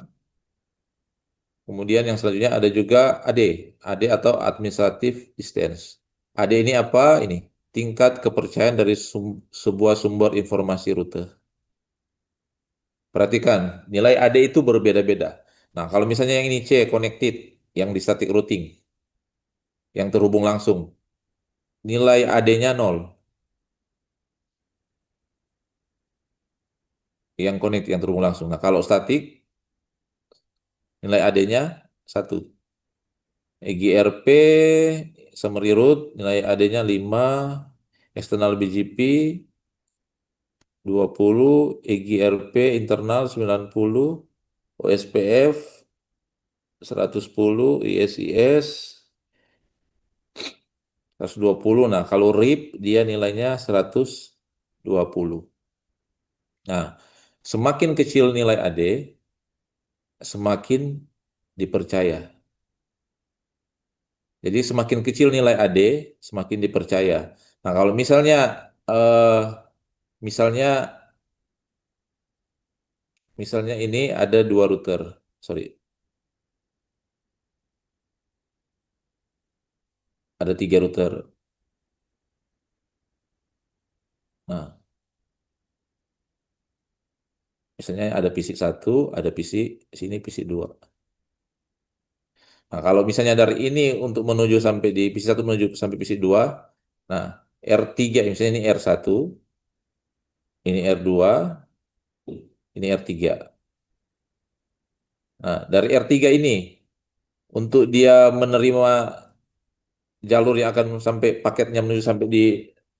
kemudian yang selanjutnya ada juga AD atau Administrative Distance. AD ini apa? Ini tingkat kepercayaan dari sebuah sumber informasi rute. Perhatikan, nilai AD itu berbeda-beda. Nah, kalau misalnya yang ini C, connected, yang di static routing, yang terhubung langsung, nilai AD-nya 0. Yang connect, yang terhubung langsung. Nah, kalau static, nilai AD-nya 1. EGRP, summary root, nilai AD-nya 5, external BGP, 20, EGRP internal 90, OSPF 110, ISIS 120. Nah, kalau RIP dia nilainya 120. Nah, semakin kecil nilai AD, semakin dipercaya. Jadi semakin kecil nilai AD, semakin dipercaya. Nah, kalau misalnya eh, misalnya misalnya ini ada dua router. Sorry, ada 3 router. Nah, misalnya ada fisik 1, ada fisik sini fisik 2. Nah, kalau misalnya dari ini untuk menuju sampai di fisik 1 menuju sampai fisik 2, nah R3 misalnya ini R1, ini R2, ini R3. Nah, dari R3 ini untuk dia menerima jalur yang akan sampai paketnya menuju sampai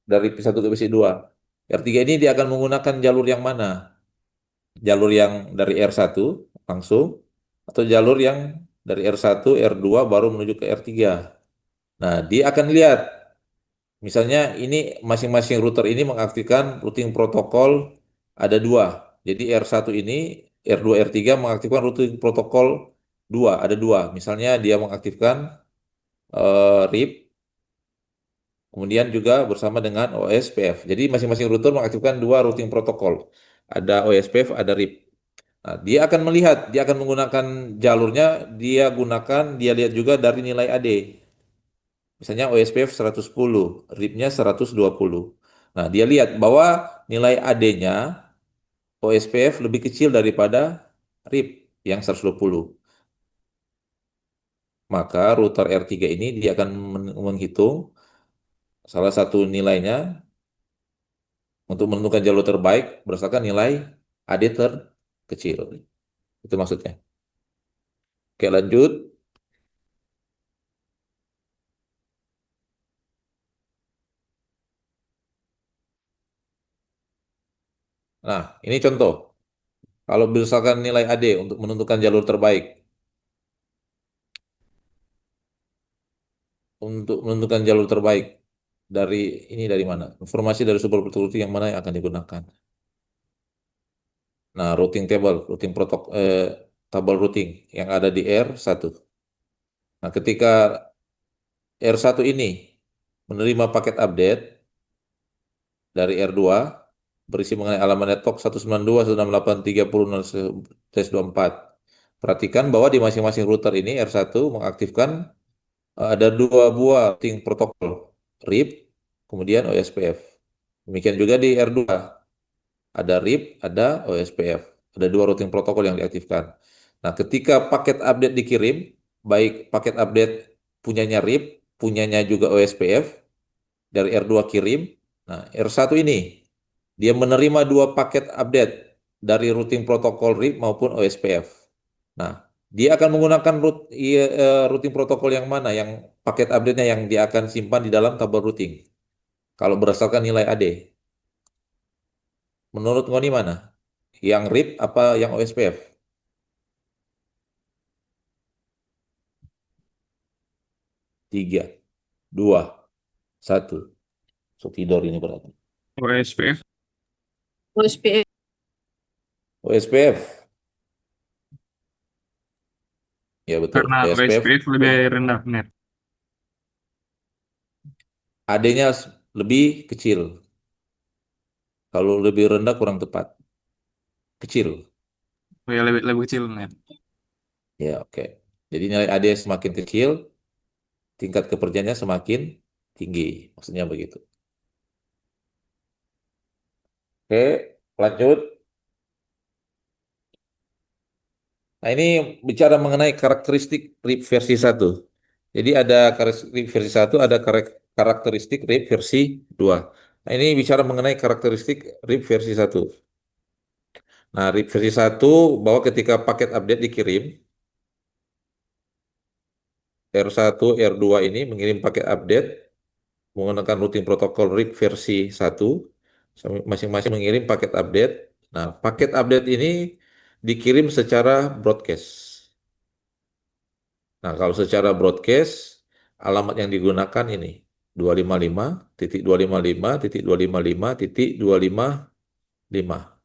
dari P1 ke PC2. R3 ini dia akan menggunakan jalur yang mana? Jalur yang dari R1 langsung atau jalur yang dari R1, R2 baru menuju ke R3. Nah, dia akan lihat misalnya ini masing-masing router ini mengaktifkan routing protokol ada 2. Jadi R1 ini, R2, R3 mengaktifkan routing protokol 2, ada 2. Misalnya dia mengaktifkan RIP, kemudian juga bersama dengan OSPF. Jadi masing-masing router mengaktifkan 2 routing protokol. ada OSPF, ada RIP. Nah, dia akan melihat, dia akan menggunakan jalurnya, dia lihat juga dari nilai AD. Misalnya OSPF 110, RIP-nya 120. Nah, dia lihat bahwa nilai AD-nya OSPF lebih kecil daripada RIP yang 120. Maka router R3 ini dia akan menghitung salah satu nilainya untuk menentukan jalur terbaik berdasarkan nilai AD terkecil. Itu maksudnya. Oke, lanjut. Nah, ini contoh. Kalau misalkan nilai AD untuk menentukan jalur terbaik, untuk menentukan jalur terbaik dari dari mana? Informasi dari sumber routing yang mana yang akan digunakan? Nah, routing protokol tabel routing yang ada di R1. Nah, ketika R1 ini menerima paket update dari R2 berisi mengenai alamat network 192.168.30.24. Perhatikan bahwa di masing-masing router ini R1 mengaktifkan ada dua buah routing protokol, RIP, kemudian OSPF. Demikian juga di R2, ada RIP, ada OSPF. Ada dua routing protokol yang diaktifkan. Nah, ketika paket update dikirim, baik paket update punyanya RIP, punyanya juga OSPF, dari R2 kirim, nah R1 ini, dia menerima dua paket update dari routing protokol RIP maupun OSPF. Nah, dia akan menggunakan routing protokol yang mana, yang paket update-nya yang dia akan simpan di dalam tabel routing. Kalau berdasarkan nilai AD. Menurut Ngoni mana? Yang RIP apa yang OSPF? Tiga, dua, satu. So, tidur ini berarti. OSPF. OSPF. OSPF. Ya betul. Karena OSPF. OSPF lebih rendah, benar. AD-nya lebih kecil. Kalau lebih rendah kurang tepat. Kecil. Oh ya, lebih kecil, benar. Ya, oke. Jadi nilai AD semakin kecil, tingkat kepercayaannya semakin tinggi. Maksudnya begitu. Oke, lanjut. Nah, ini bicara mengenai karakteristik RIP versi 1. Jadi ada RIP versi 1, ada karakteristik RIP versi 2. Nah, ini bicara mengenai karakteristik RIP versi 1. Nah, RIP versi 1 bahwa ketika paket update dikirim, R1, R2 ini mengirim paket update menggunakan routing protokol RIP versi 1, masing-masing mengirim paket update. Nah, paket update ini dikirim secara broadcast. Nah, kalau secara broadcast, alamat yang digunakan ini 255.255.255.255.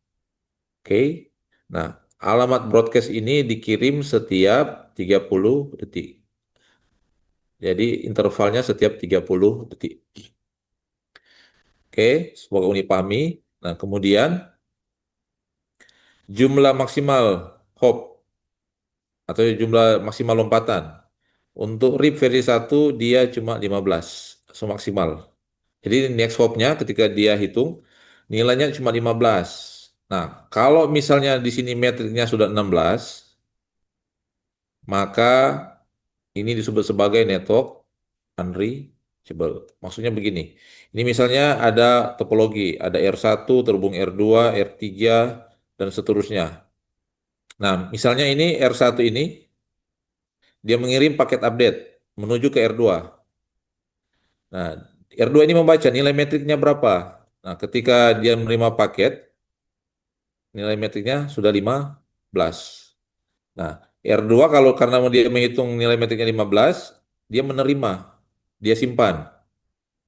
Oke. Nah, alamat broadcast ini dikirim setiap 30 detik. Jadi intervalnya setiap 30 detik. Oke, semoga Uni pahami. Nah, kemudian jumlah maksimal hop atau jumlah maksimal lompatan. Untuk RIP versi 1 dia cuma 15, so maksimal. Jadi next hopnya ketika dia hitung nilainya cuma 15. Nah, kalau misalnya di sini metriknya sudah 16, maka ini disebut sebagai network unreachable. Maksudnya begini. Ini misalnya ada topologi, ada R1 terhubung R2, R3 dan seterusnya. Nah, misalnya ini R1 ini dia mengirim paket update menuju ke R2. Nah, R2 ini membaca nilai metriknya berapa. Nah, ketika dia menerima paket, nilai metriknya sudah 15. Nah, R2 kalau karena dia menghitung nilai metriknya 15, dia menerima, dia simpan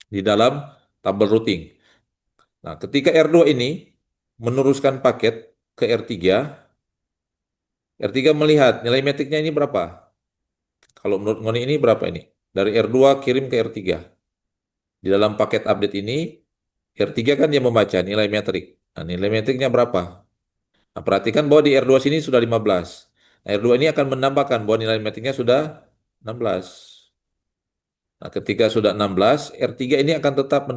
di dalam tabel routing. Nah, ketika R2 ini meneruskan paket ke R3, R3 melihat nilai metriknya ini berapa. Kalau menurut Ngoni ini berapa ini? Dari R2 kirim ke R3. Di dalam paket update ini, R3 kan dia membaca nilai metrik. Nah, nilai metriknya berapa? Nah, perhatikan bahwa di R2 sini sudah 15. Nah, R2 ini akan menambahkan bahwa nilai metriknya sudah 16. Nah, ketika sudah 16, R3 ini akan tetap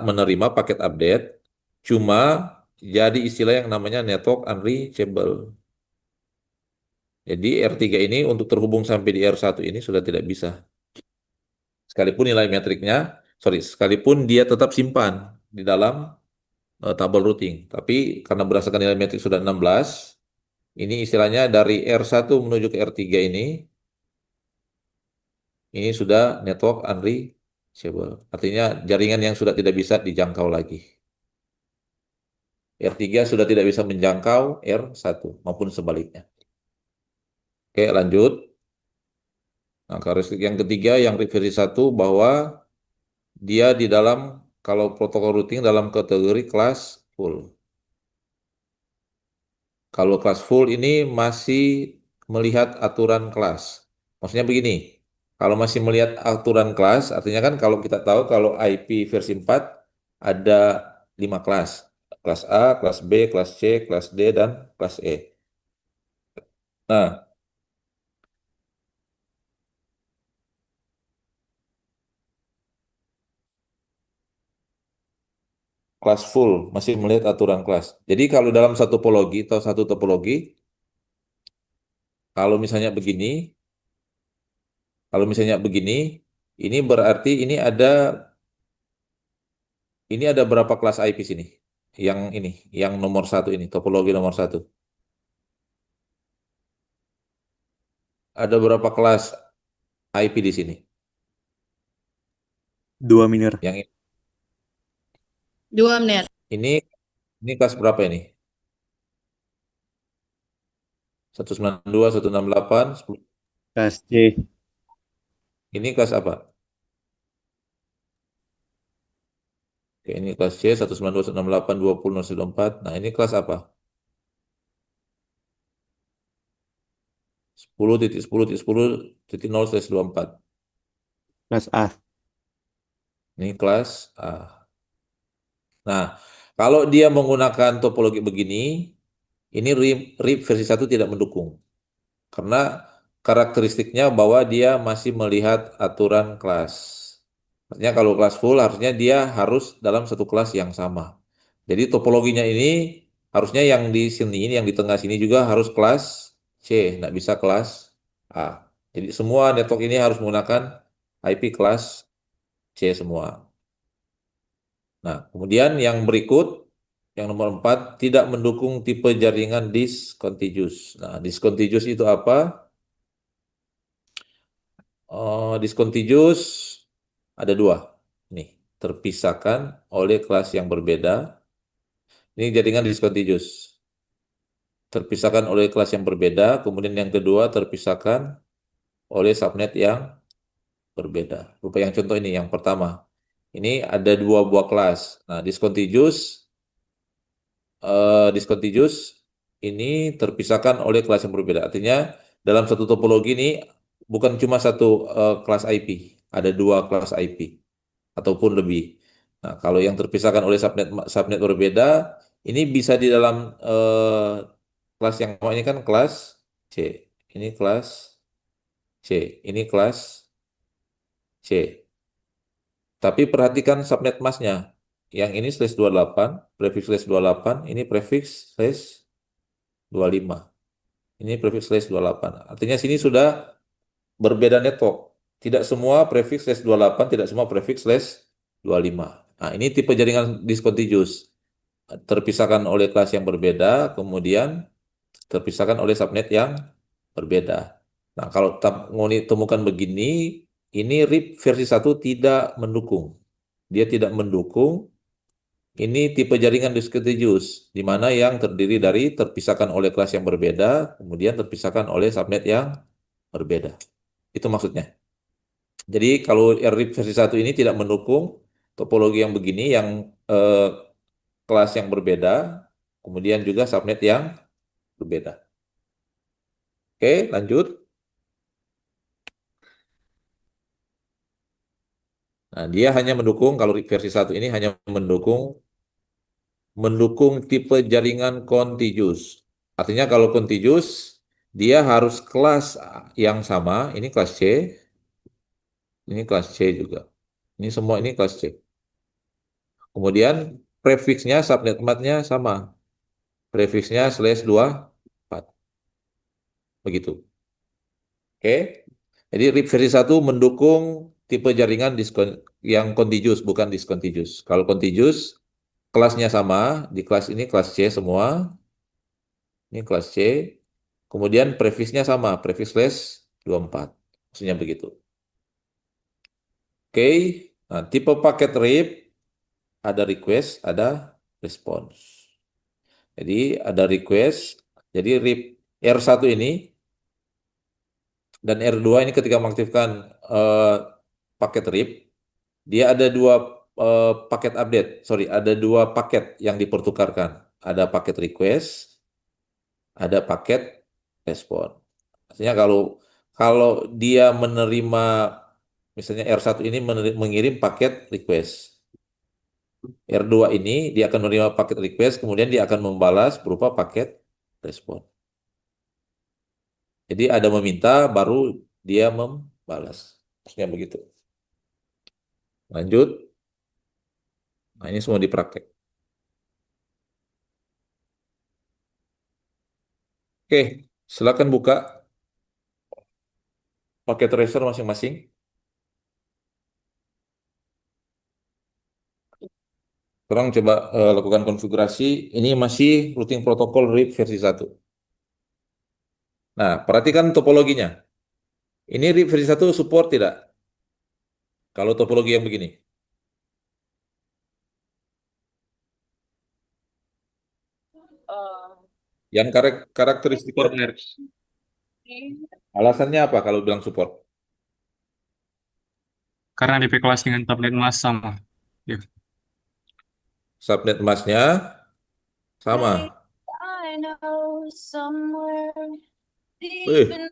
menerima paket update, cuma jadi istilah yang namanya network unreachable. Jadi R3 ini untuk terhubung sampai di R1 ini sudah tidak bisa. Sekalipun nilai metriknya, sekalipun dia tetap simpan di dalam tabel routing. Tapi karena berdasarkan nilai metrik sudah 16, ini istilahnya dari R1 menuju ke R3 ini sudah network unreachable. Artinya jaringan yang sudah tidak bisa dijangkau lagi. R3 sudah tidak bisa menjangkau R1 maupun sebaliknya. Oke, lanjut. Nah, karakteristik yang ketiga yang versi 1 bahwa dia di dalam kalau protokol routing dalam kategori kelas full. Kalau kelas full ini masih melihat aturan kelas. Maksudnya begini, kalau masih melihat aturan kelas, artinya kan kalau kita tahu kalau IP versi 4 ada 5 kelas. Kelas A, kelas B, kelas C, kelas D, dan kelas E. Nah, kelas full masih melihat aturan kelas. Jadi kalau dalam satu topologi atau satu topologi, kalau misalnya begini, kalau misalnya begini, ini berarti ini ada berapa kelas IP sini? Yang nomor satu ini, topologi nomor satu. Ada berapa kelas IP di sini? 2 Miner. Yang 2 Mner. ini kelas berapa ini? 192, 168, 10. Kelas C. Ini kelas apa? Oke, ini kelas C, 192, 168, 20, 104. Nah, ini kelas apa? 10.10.10.0/24. Kelas A. Ini kelas A. Nah, kalau dia menggunakan topologi begini, ini RIP versi 1 tidak mendukung. Karena karakteristiknya bahwa dia masih melihat aturan kelas. Artinya kalau kelas full harusnya dia harus dalam satu kelas yang sama. Jadi topologinya ini harusnya yang di sini, yang di tengah sini juga harus kelas C, tidak bisa kelas A. Jadi semua network ini harus menggunakan IP kelas C semua. Nah, kemudian yang berikut, yang nomor 4, tidak mendukung tipe jaringan discontinuous. Nah, discontinuous itu apa? Discontinuous ada dua. Nih, terpisahkan oleh kelas yang berbeda. Ini jaringan discontinuous. Terpisahkan oleh kelas yang berbeda. Kemudian yang kedua, terpisahkan oleh subnet yang berbeda. Rupa yang contoh ini, yang pertama. Ini ada dua buah kelas. Nah, discontinuous ini terpisahkan oleh kelas yang berbeda. Artinya dalam satu topologi ini bukan cuma satu kelas IP, ada dua kelas IP ataupun lebih. Nah, kalau yang terpisahkan oleh subnet subnet berbeda, ini bisa di dalam kelas yang sama ini kan kelas C, ini kelas C, ini kelas C. Tapi perhatikan subnet masnya. Yang ini /28, prefix /28, ini prefix /25. Ini prefix /28. Artinya sini sudah berbeda network. Tidak semua prefix /28, tidak semua prefix /25. Nah, ini tipe jaringan discontinuous. Terpisahkan oleh kelas yang berbeda, kemudian terpisahkan oleh subnet yang berbeda. Nah, kalau temukan begini, ini RIP versi 1 tidak mendukung. Dia tidak mendukung ini tipe jaringan discontinuous, di mana yang terdiri dari terpisahkan oleh kelas yang berbeda, kemudian terpisahkan oleh subnet yang berbeda. Itu maksudnya. Jadi kalau RIP versi 1 ini tidak mendukung topologi yang begini, yang eh, kelas yang berbeda, kemudian juga subnet yang berbeda. Oke, lanjut. Nah, dia hanya mendukung, kalau RIP versi 1 ini hanya mendukung mendukung tipe jaringan contiguous. Artinya kalau contiguous, dia harus kelas yang sama, ini kelas C, ini kelas C juga. Ini semua ini kelas C. Kemudian prefixnya, subnet matnya sama. Prefixnya /24. Begitu. Oke. Jadi RIP versi 1 mendukung tipe jaringan yang contiguous, bukan discontinuous. Kalau contiguous, kelasnya sama, di kelas ini kelas C semua, ini kelas C, kemudian prefixnya sama, prefix /24. Maksudnya begitu. Oke, nah, tipe paket RIP, ada request, ada response. Jadi ada request, jadi RIP R1 ini dan R2 ini ketika mengaktifkan paket RIP, dia ada dua paket update, sorry, ada dua paket yang dipertukarkan. Ada paket request, ada paket respon. Artinya kalau kalau dia menerima, misalnya R1 ini mengirim paket request. R2 ini dia akan menerima paket request, kemudian dia akan membalas berupa paket respon. Jadi ada meminta, baru dia membalas. Maksudnya begitu. Lanjut. Nah, ini semua dipraktek. Oke, silakan buka paket tracer masing-masing. Sekarang coba lakukan konfigurasi. Ini masih routing protokol RIP versi 1. Nah, perhatikan topologinya. Ini RIP versi 1 support tidak? Kalau topologi yang begini. Yang karakteristik Support, Ner. alasannya apa kalau bilang support? Karena DP kelas dengan tablet mas sama. Ya. Subnet masnya sama.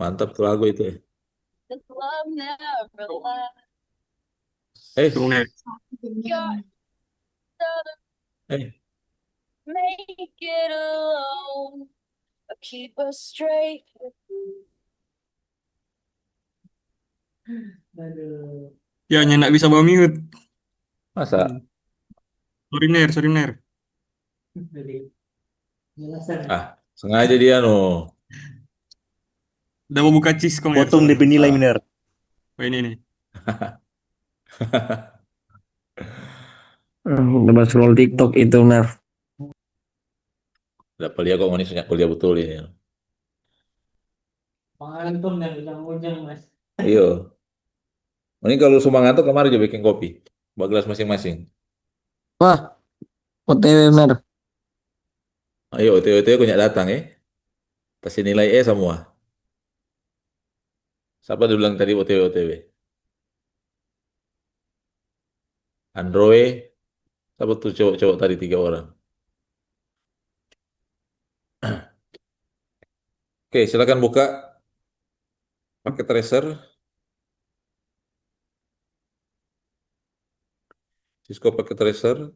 Mantap tuh lagu itu. Tunggu, Ner. Eh, Aduh. Ya, hanya nggak bisa bawa mute. masa? Sorry, Ner. Sorry, Ner. Jadi jelasan. Ah, sengaja dia no. Udah mau buka Cisco, Ner. Potong Sorry. DP nilai Ah. Miner. Oh, ini nih. Lepas scroll TikTok itu, Ner. Dapat dia kok ini senyak kuliah betul ini. Pengantum dan ujung-ujung mas. Iya. Ini kalau semua ngantuk kemarin aja bikin kopi. Bawa gelas masing-masing. Wah, OTW, Ner. Ayo, OTW punya datang ya. Kasih nilai E semua. Siapa dia bilang tadi OTW OTW? Android. Siapa tuh cowok-cowok tadi 3 orang? Oke, silakan buka paket tracer. Cisco paket tracer.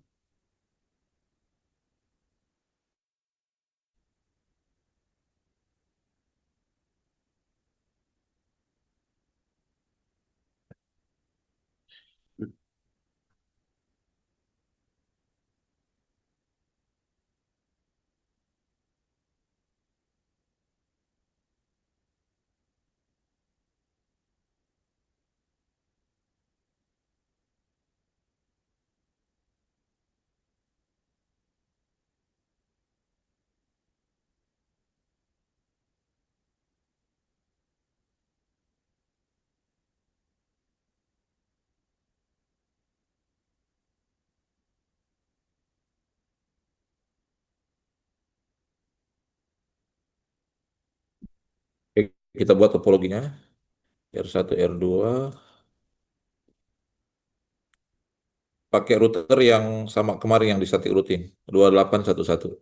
Oke, kita buat topologinya. R1, R2. Pakai router yang sama kemarin yang di static routing. 2811.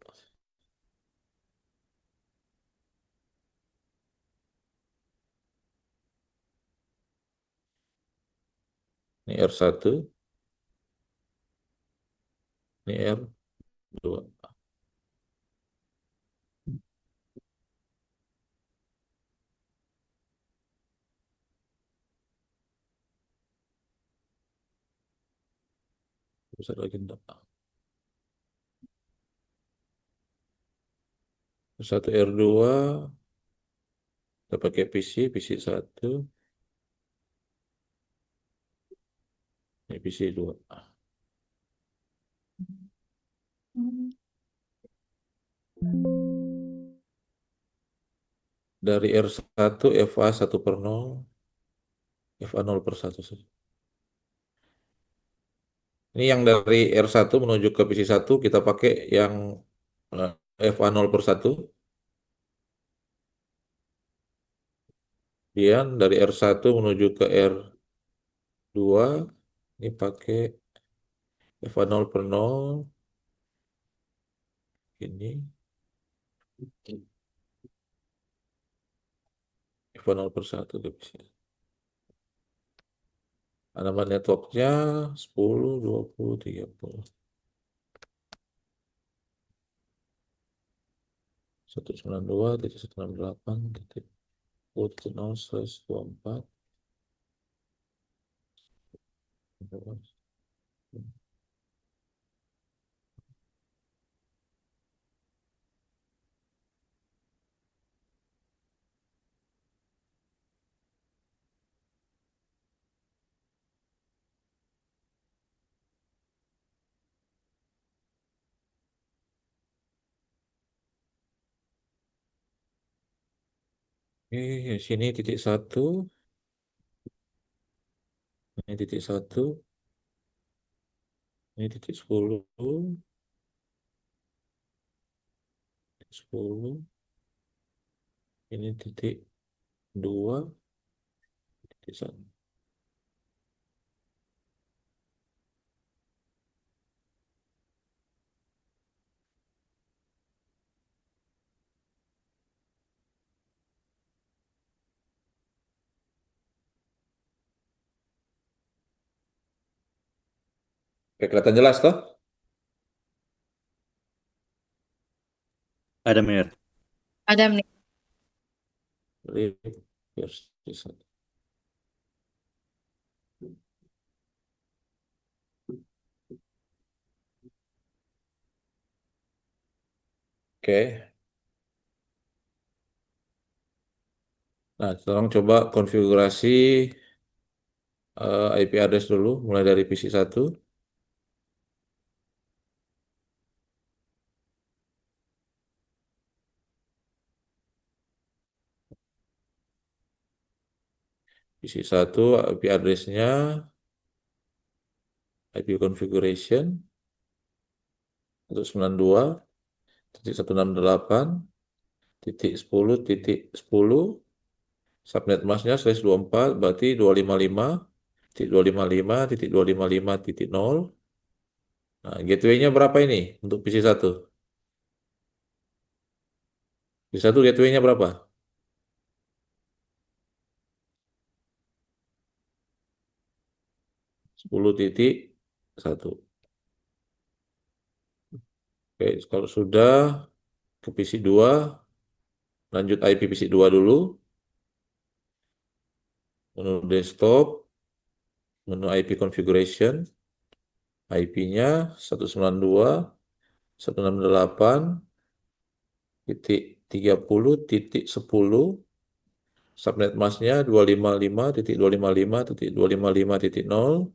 Ini R1. Ini R2. Pusat agenda. Satu R2, kita pakai PC 1, ini PC 2. Dari R1, FA 1/0, FA 0/1 saja. Ini yang dari R1 menuju ke PC1 kita pakai yang FA 0/1. Kemudian dari R1 menuju ke R2 ini pakai FA 0/0 ini FA 0/1 ke PC. Nama networknya 10, 20, 30. 192.168.0/24. Di sini titik 1, ini titik 1, ini titik 10, 10, ini titik 2, titik 1. Oke, kelihatan jelas toh? Ada Mir. Ada nih. Lip versi 1. Oke. Nah, sekarang coba konfigurasi IP address dulu, mulai dari PC1. PC1 IP address-nya, IP configuration 192.168.10.10, subnet masknya /24, berarti 255.255.255.0. Nah, gateway-nya berapa ini untuk PC1? PC1 gateway-nya berapa? 10.1. Oke, kalau sudah ke PC2, lanjut IP PC2 dulu, menu desktop, menu IP configuration, IP-nya 192.168.30.10, subnet masknya 255.255.255.0,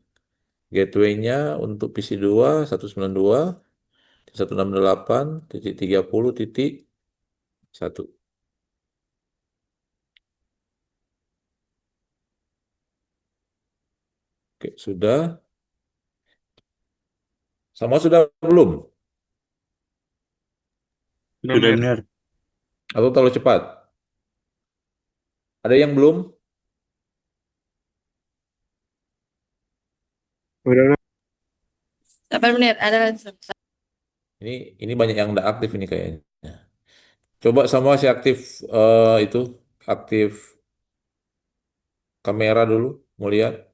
gateway-nya untuk PC2 192.168.30.1. Oke, sudah. Sama sudah belum? Sudah Sudah Mir. Mir. Atau terlalu cepat? Ada yang belum? Udah. 8 menit. Ada langsung. Ini banyak yang tidak aktif ini kayaknya. Coba semua si aktif itu aktif kamera dulu, mau lihat.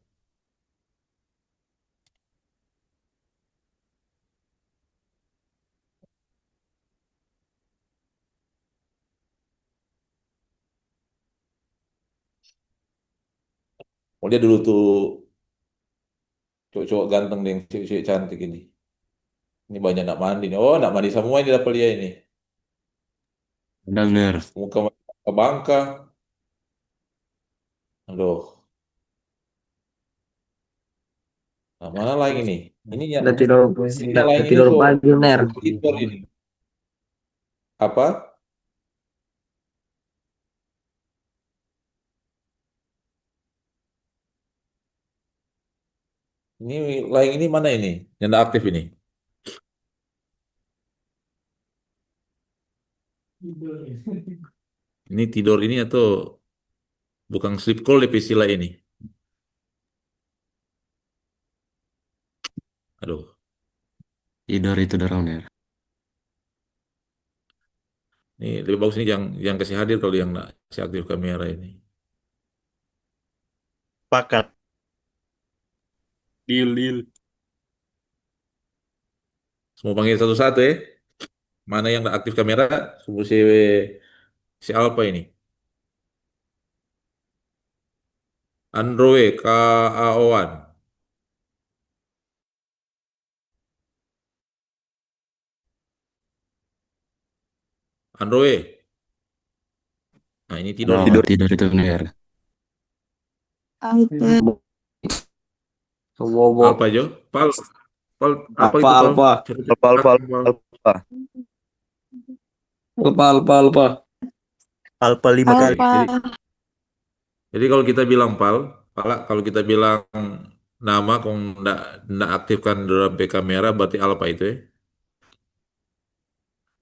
Mau lihat dulu tuh Cowok-cowok ganteng deh, cewek-cewek cantik ini. Ini banyak nak mandi nih. Oh, nak mandi semua ini dapat dia ini. Ada bener. Muka muka bangka. Aduh, nah, mana lagi nih? Ini yang Udah lain ini tidur so pagi, Ner. tidur ini. Apa? Ini lain ini mana ini? Yang nggak aktif ini? Tidur. Ini tidur ini atau bukan sleep call di istilah ini? Aduh, Tidur itu dorong ner. ini lebih bagus ini yang kasih hadir kalau yang nggak kasih aktif kamera ini. Pakat. Deal, deal. Semua panggil satu-satu ya. Mana yang nggak aktif kamera? Semua si Alpha ini. Android KAO1. Android. Nah, ini tidur Oh, ini. tidur itu bener. Alpe. Bobo. Alpha Jo. Pal, pal, apa Alfa, itu pal? alfa. Alpa, alpa, Pal. alpa. Alfa, alfa, alfa. Alpa 5 kali. Alpa. Jadi kalau kita bilang kalau kita bilang nama kalau nggak aktifkan dalam P kamera berarti Alpha itu ya.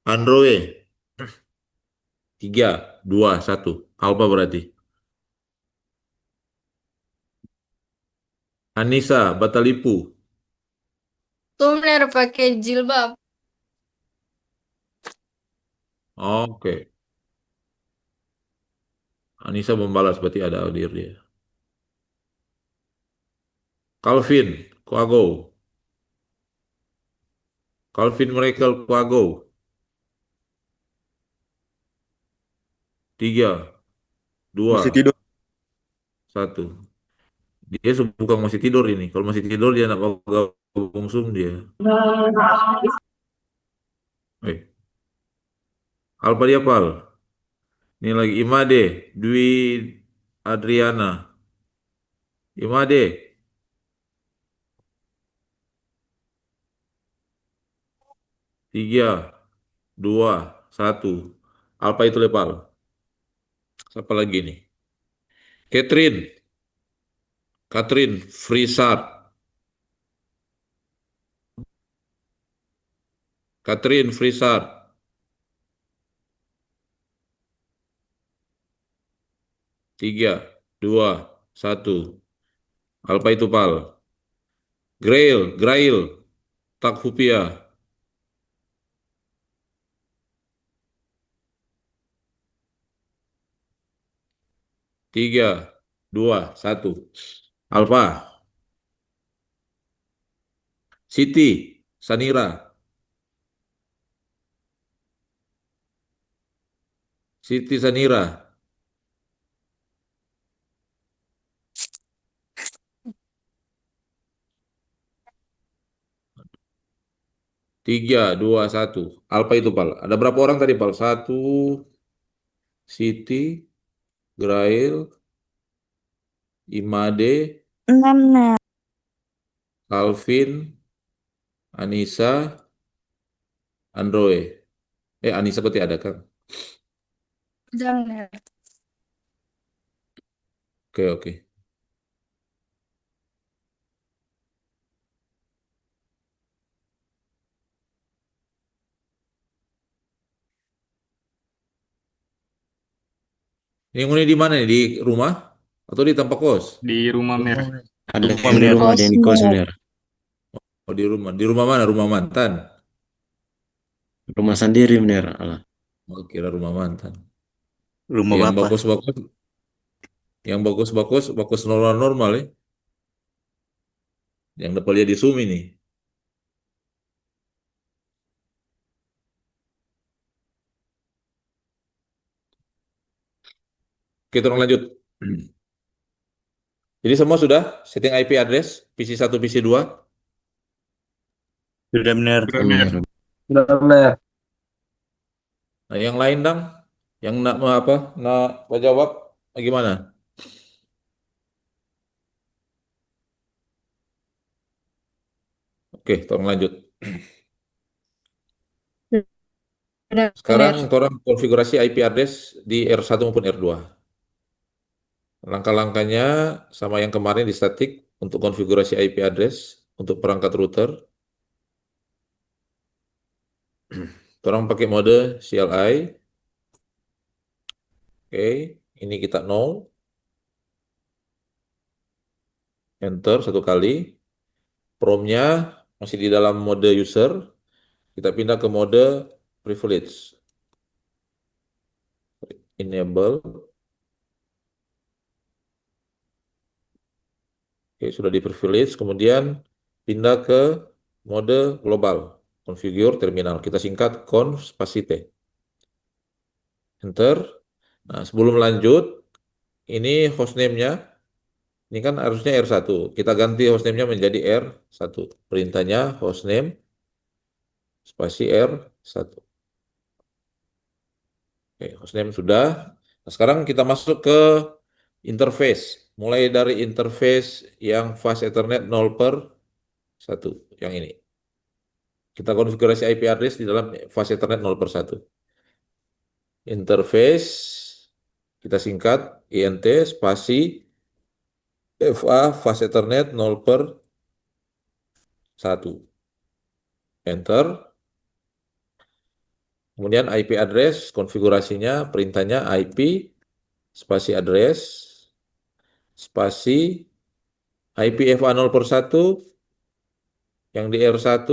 Android 3, 2, 1. Alpha berarti. Anissa Batalipu. Tuh bener pakai jilbab. Oke. Anissa membalas berarti ada hadir dia. Calvin Quago. Calvin Miracle Quago. 3, Masih 2, tidur. 1. Dia bukan masih tidur ini. Kalau masih tidur dia nak gabung Zoom dia. Eh, Alpha dia pal. Ini lagi Imade, Dwi Adriana. Imade, 3, 2, 1. Alpha itu lepal. Siapa lagi nih? Catherine, Catherine Frisart. Catherine Frisart. 3, 2, 1. Alpha itu pal. Grail, Takhupia. 3, 2, 1. Alpha, Siti, Sanira. Siti Sanira. 3, 2, 1. Alpha itu pal. Ada berapa orang tadi pal? Satu, Siti, Grail, Imade, 6 Ner. Calvin, Anissa, Android. Anissa berarti ada kan? Jangan. Oke, oke. Ini mulai di mana nih? Di rumah atau di tempat kos? Di rumah mer. Ada Rumah yang di bener. rumah, ada yang di kos bener. Oh, di rumah. Di rumah mana? Rumah mantan. Rumah sendiri bener. Alah. Oh, kira rumah mantan. Rumah Yang bapak. bagus-bagus, bagus normal-normal ya. Yang dapat lihat di Zoom ini. Kita orang lanjut. Jadi semua sudah setting IP address PC1, PC2. Sudah benar. Sudah benar. Sudah benar. Nah, yang lain dong, yang nak mau apa? Nak jawab gimana? Oke, tolong lanjut. Sudah Sekarang benar. orang konfigurasi IP address di R1 maupun R2. Langkah-langkahnya sama yang kemarin di statik untuk konfigurasi IP address untuk perangkat router. Orang pakai mode CLI. Oke, ini kita no. Enter satu kali. Promnya masih di dalam mode user. Kita pindah ke mode privilege. Enable. Oke, sudah di privilege. Kemudian pindah ke mode global. Configure terminal. Kita singkat conf spasi T. Enter. Nah, sebelum lanjut, ini hostname-nya. Ini kan harusnya R1. Kita ganti hostname-nya menjadi R1. Perintahnya hostname spasi R1. Oke, hostname sudah. Nah, sekarang kita masuk ke interface. Mulai dari interface yang fast Ethernet 0/1. Yang ini. Kita konfigurasi IP address di dalam fast Ethernet 0/1. Interface, kita singkat INT spasi FA fast Ethernet 0/1. Enter. Kemudian IP address, konfigurasinya, perintahnya IP, spasi address, spasi IP FA 0/1, yang di R1,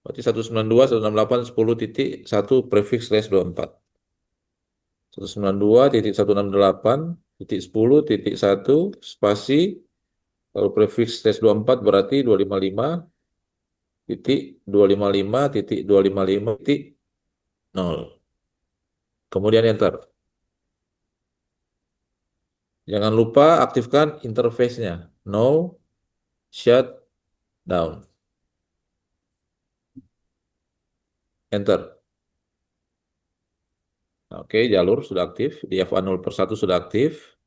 berarti 192.168.10.1 prefix /24. 192.168.10.1 spasi, kalau prefix /24 berarti 255.255.255.0. Kemudian enter. Jangan lupa aktifkan interface-nya. No shutdown. Enter. Oke, jalur sudah aktif. Di FA 0/1 sudah aktif.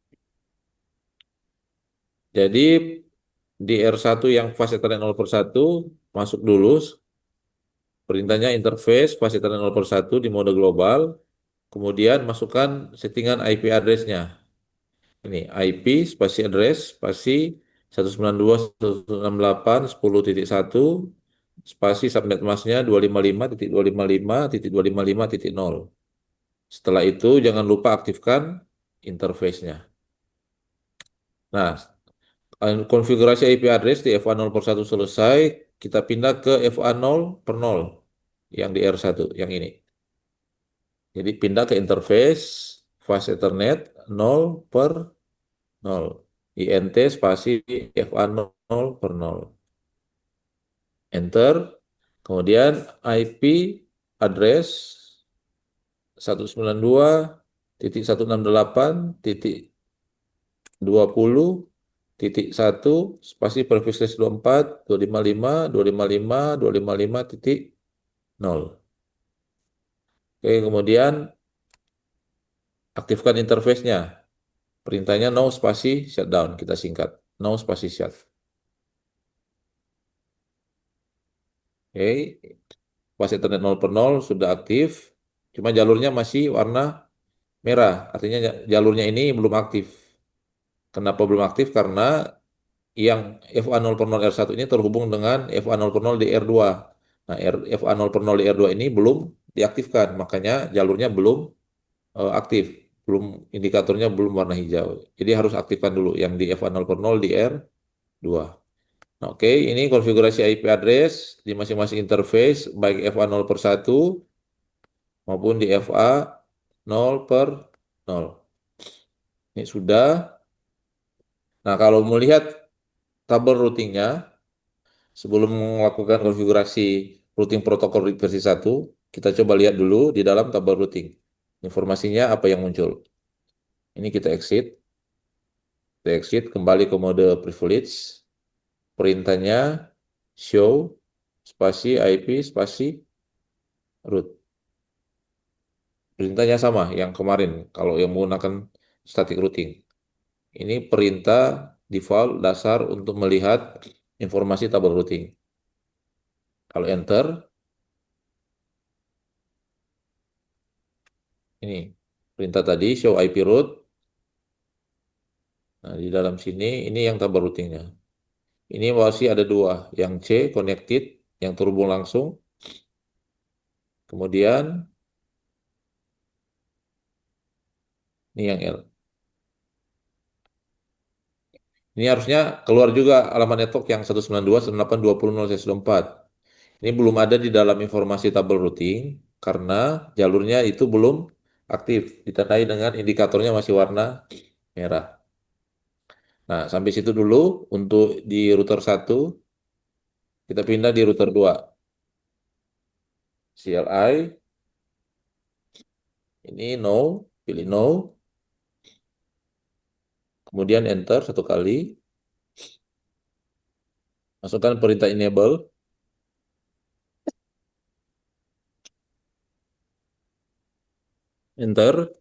Jadi di R1 yang fast Ethernet 0/1 masuk dulu. Perintahnya interface fast Ethernet 0/1 di mode global. Kemudian masukkan settingan IP address-nya. Ini IP spasi address spasi 192.168.10.1 spasi subnet masknya 255.255.255.0. Setelah itu jangan lupa aktifkan interface-nya. Nah, konfigurasi IP address di FA 0/1 selesai, kita pindah ke FA 0/0 yang di R1, yang ini. Jadi pindah ke interface fast Ethernet 0/0. INT spasi FA 0/0. Enter. Kemudian IP address 192.168.20.1 spasi prefix 24 255 255 255.0. Oke, kemudian aktifkan interface-nya. Perintahnya no spasi shutdown, kita singkat. No spasi shut. Oke, fast Ethernet 0/0 sudah aktif. Cuma jalurnya masih warna merah. Artinya jalurnya ini belum aktif. Kenapa belum aktif? Karena yang FA 0/0 R1 ini terhubung dengan FA 0/0 di R2. Nah, FA 0/0 di R2 ini belum diaktifkan, makanya jalurnya belum aktif, belum, indikatornya belum warna hijau. Jadi harus aktifkan dulu yang di FA 0/0 di R2. Nah, oke, ini konfigurasi IP address di masing-masing interface baik FA 0/1 maupun di FA 0/0. Ini sudah. Nah, kalau melihat tabel routingnya, sebelum melakukan konfigurasi routing protokol versi 1, kita coba lihat dulu di dalam tabel routing. Informasinya apa yang muncul. Ini kita exit. Kita exit, kembali ke mode privilege. Perintahnya show spasi IP spasi root. Perintahnya sama yang kemarin kalau yang menggunakan static routing. Ini perintah default dasar untuk melihat informasi tabel routing. Kalau enter, ini perintah tadi show IP root. Nah, di dalam sini ini yang tabel routingnya. Ini masih ada dua, yang C connected, yang terhubung langsung. Kemudian ini yang L. Ini harusnya keluar juga alamat network yang 192.168.20.124. Ini belum ada di dalam informasi tabel routing karena jalurnya itu belum aktif, ditandai dengan indikatornya masih warna merah. Nah, sampai situ dulu untuk di router 1, kita pindah di router 2. CLI, ini no, pilih no, kemudian enter satu kali, masukkan perintah enable, enter,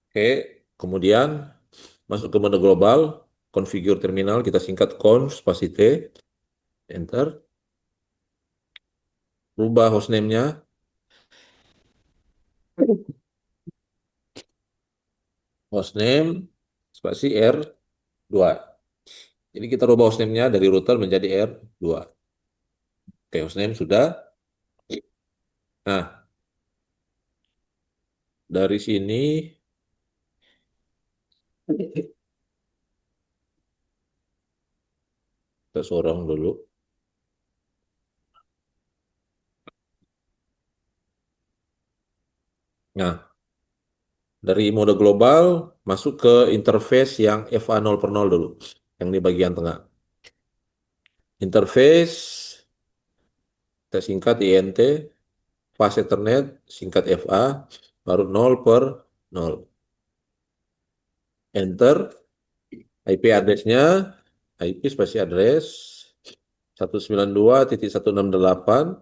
oke, kemudian masuk ke mode global, configure terminal, kita singkat conf spasi T, enter, rubah hostname-nya, hostname spasi R2. Jadi kita rubah hostname-nya dari router menjadi R2. Oke, hostname sudah. Nah, dari sini kita sorong dulu. Nah, dari mode global masuk ke interface yang FA 0/0 dulu, yang di bagian tengah. Interface kita singkat INT, fast Ethernet singkat FA, baru 0/0. Enter, IP address-nya, IP spasi address 192.168.20.2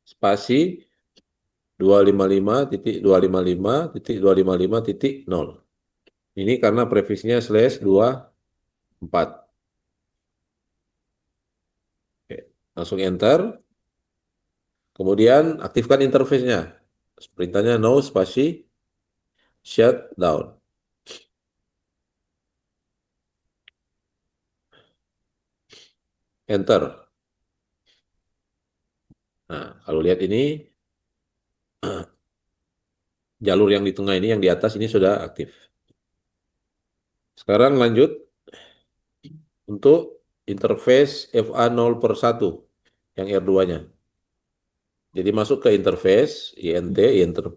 spasi 255.255.255.0. Ini karena prefixnya /24. Oke, langsung enter. Kemudian aktifkan interface-nya. Perintahnya no spasi shutdown. Enter. Nah, kalau lihat ini, jalur yang di tengah ini, yang di atas ini sudah aktif. Sekarang lanjut untuk interface FA 0/1, yang R2-nya. Jadi masuk ke interface, INT,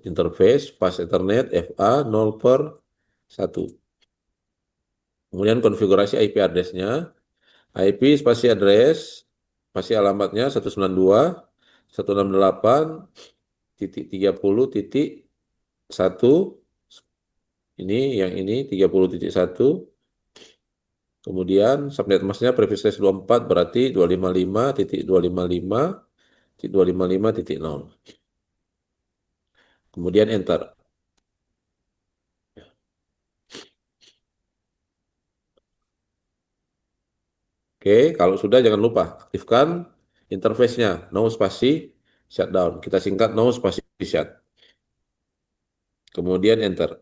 interface, fast Ethernet, FA 0/1. Kemudian konfigurasi IP address-nya, IP spasi address, spasi alamatnya 192.168.30.1, ini yang ini 30.1, kemudian subnet masknya prefix 24 berarti 255.255.255.0. Kemudian enter. Oke, kalau sudah jangan lupa aktifkan interface-nya, no spasi shutdown. Kita singkat no spasi shut. Kemudian enter.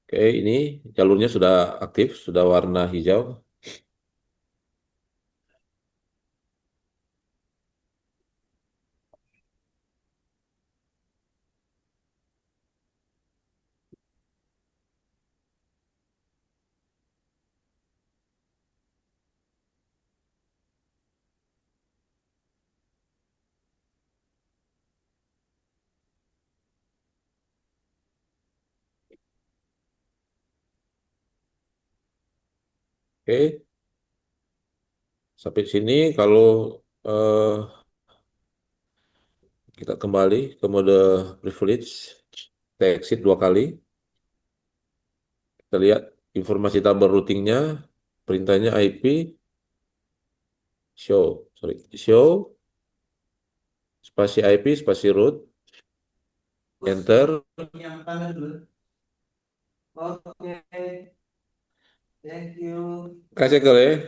Oke, ini jalurnya sudah aktif, sudah warna hijau. Oke, sampai sini kalau eh, kita kembali ke mode privilege, kita exit 2 kali. Kita lihat informasi tabel routingnya, perintahnya IP, show, spasi IP, spasi root, enter. Yang kanan dulu. Oke, thank you. Kasih ke ya.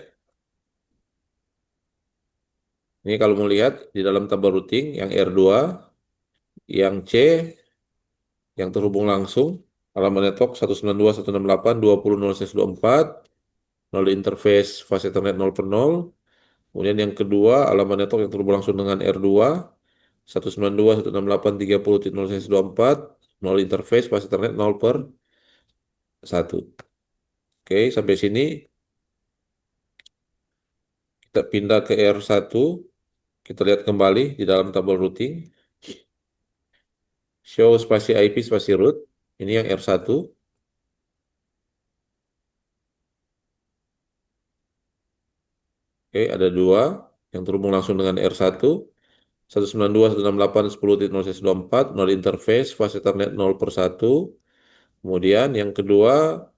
Ini kalau mau lihat di dalam tabel routing yang R2, yang C, yang terhubung langsung, alamat network 192.168.20.0/24, melalui interface fase Ethernet 0 per 0. Kemudian yang kedua, alamat network yang terhubung langsung dengan R2, 192.168.30.0/24, melalui interface fase Ethernet 0 per 1. Oke, sampai sini kita pindah ke R1, kita lihat kembali di dalam tabel routing, show spasi IP spasi root, ini yang R1. Oke, ada 2 yang terhubung langsung dengan R1, 192.168.10.0/24 melalui interface fase Ethernet 0 per 1. Kemudian yang kedua,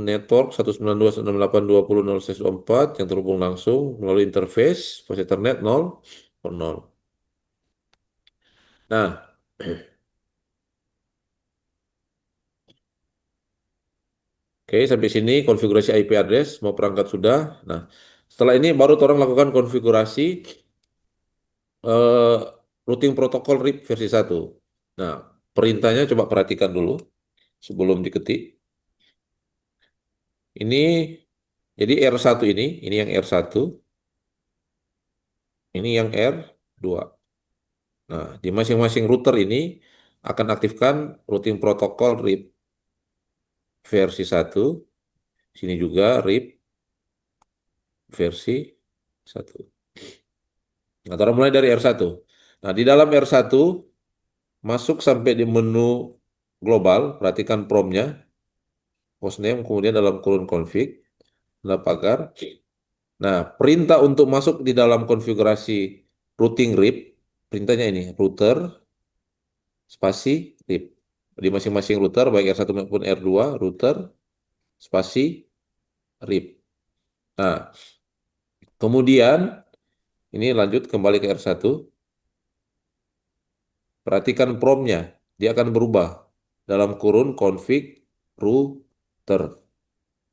network 192.168.20.0/24 yang terhubung langsung melalui interface fase Ethernet 0 per 0. Nah, oke, sampai sini konfigurasi IP address, mau perangkat sudah. Nah, setelah ini baru orang lakukan konfigurasi eh, routing protokol RIP versi 1. Nah, perintahnya coba perhatikan dulu sebelum diketik. Ini jadi R1 ini yang R1, ini yang R2. Nah, di masing-masing router ini akan aktifkan routing protokol RIP versi 1. Sini juga RIP versi 1. Nah, kita mulai dari R1. Nah, di dalam R1 masuk sampai di menu global, perhatikan promnya, hostname, kemudian dalam kurun config, tanda pagar. Nah, perintah untuk masuk di dalam konfigurasi routing RIP, perintahnya ini, router, spasi, RIP. Di masing-masing router, baik R1 maupun R2, router, spasi, RIP. Nah, kemudian, ini lanjut kembali ke R1, perhatikan promnya, dia akan berubah dalam kurun config router.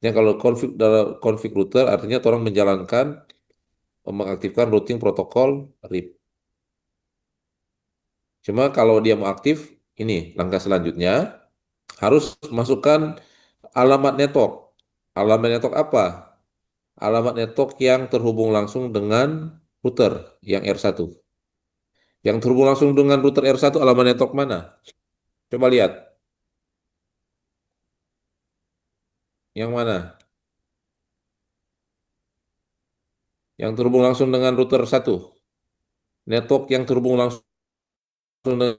Ya, kalau config dalam config router artinya orang menjalankan mengaktifkan routing protokol RIP. Cuma kalau dia mau aktif, ini langkah selanjutnya harus masukkan alamat network. Alamat network apa? Alamat network yang terhubung langsung dengan router yang R1. Yang terhubung langsung dengan router R1 alamat network mana? Coba lihat. Yang mana? Yang terhubung langsung dengan router 1. Network yang terhubung langsung dengan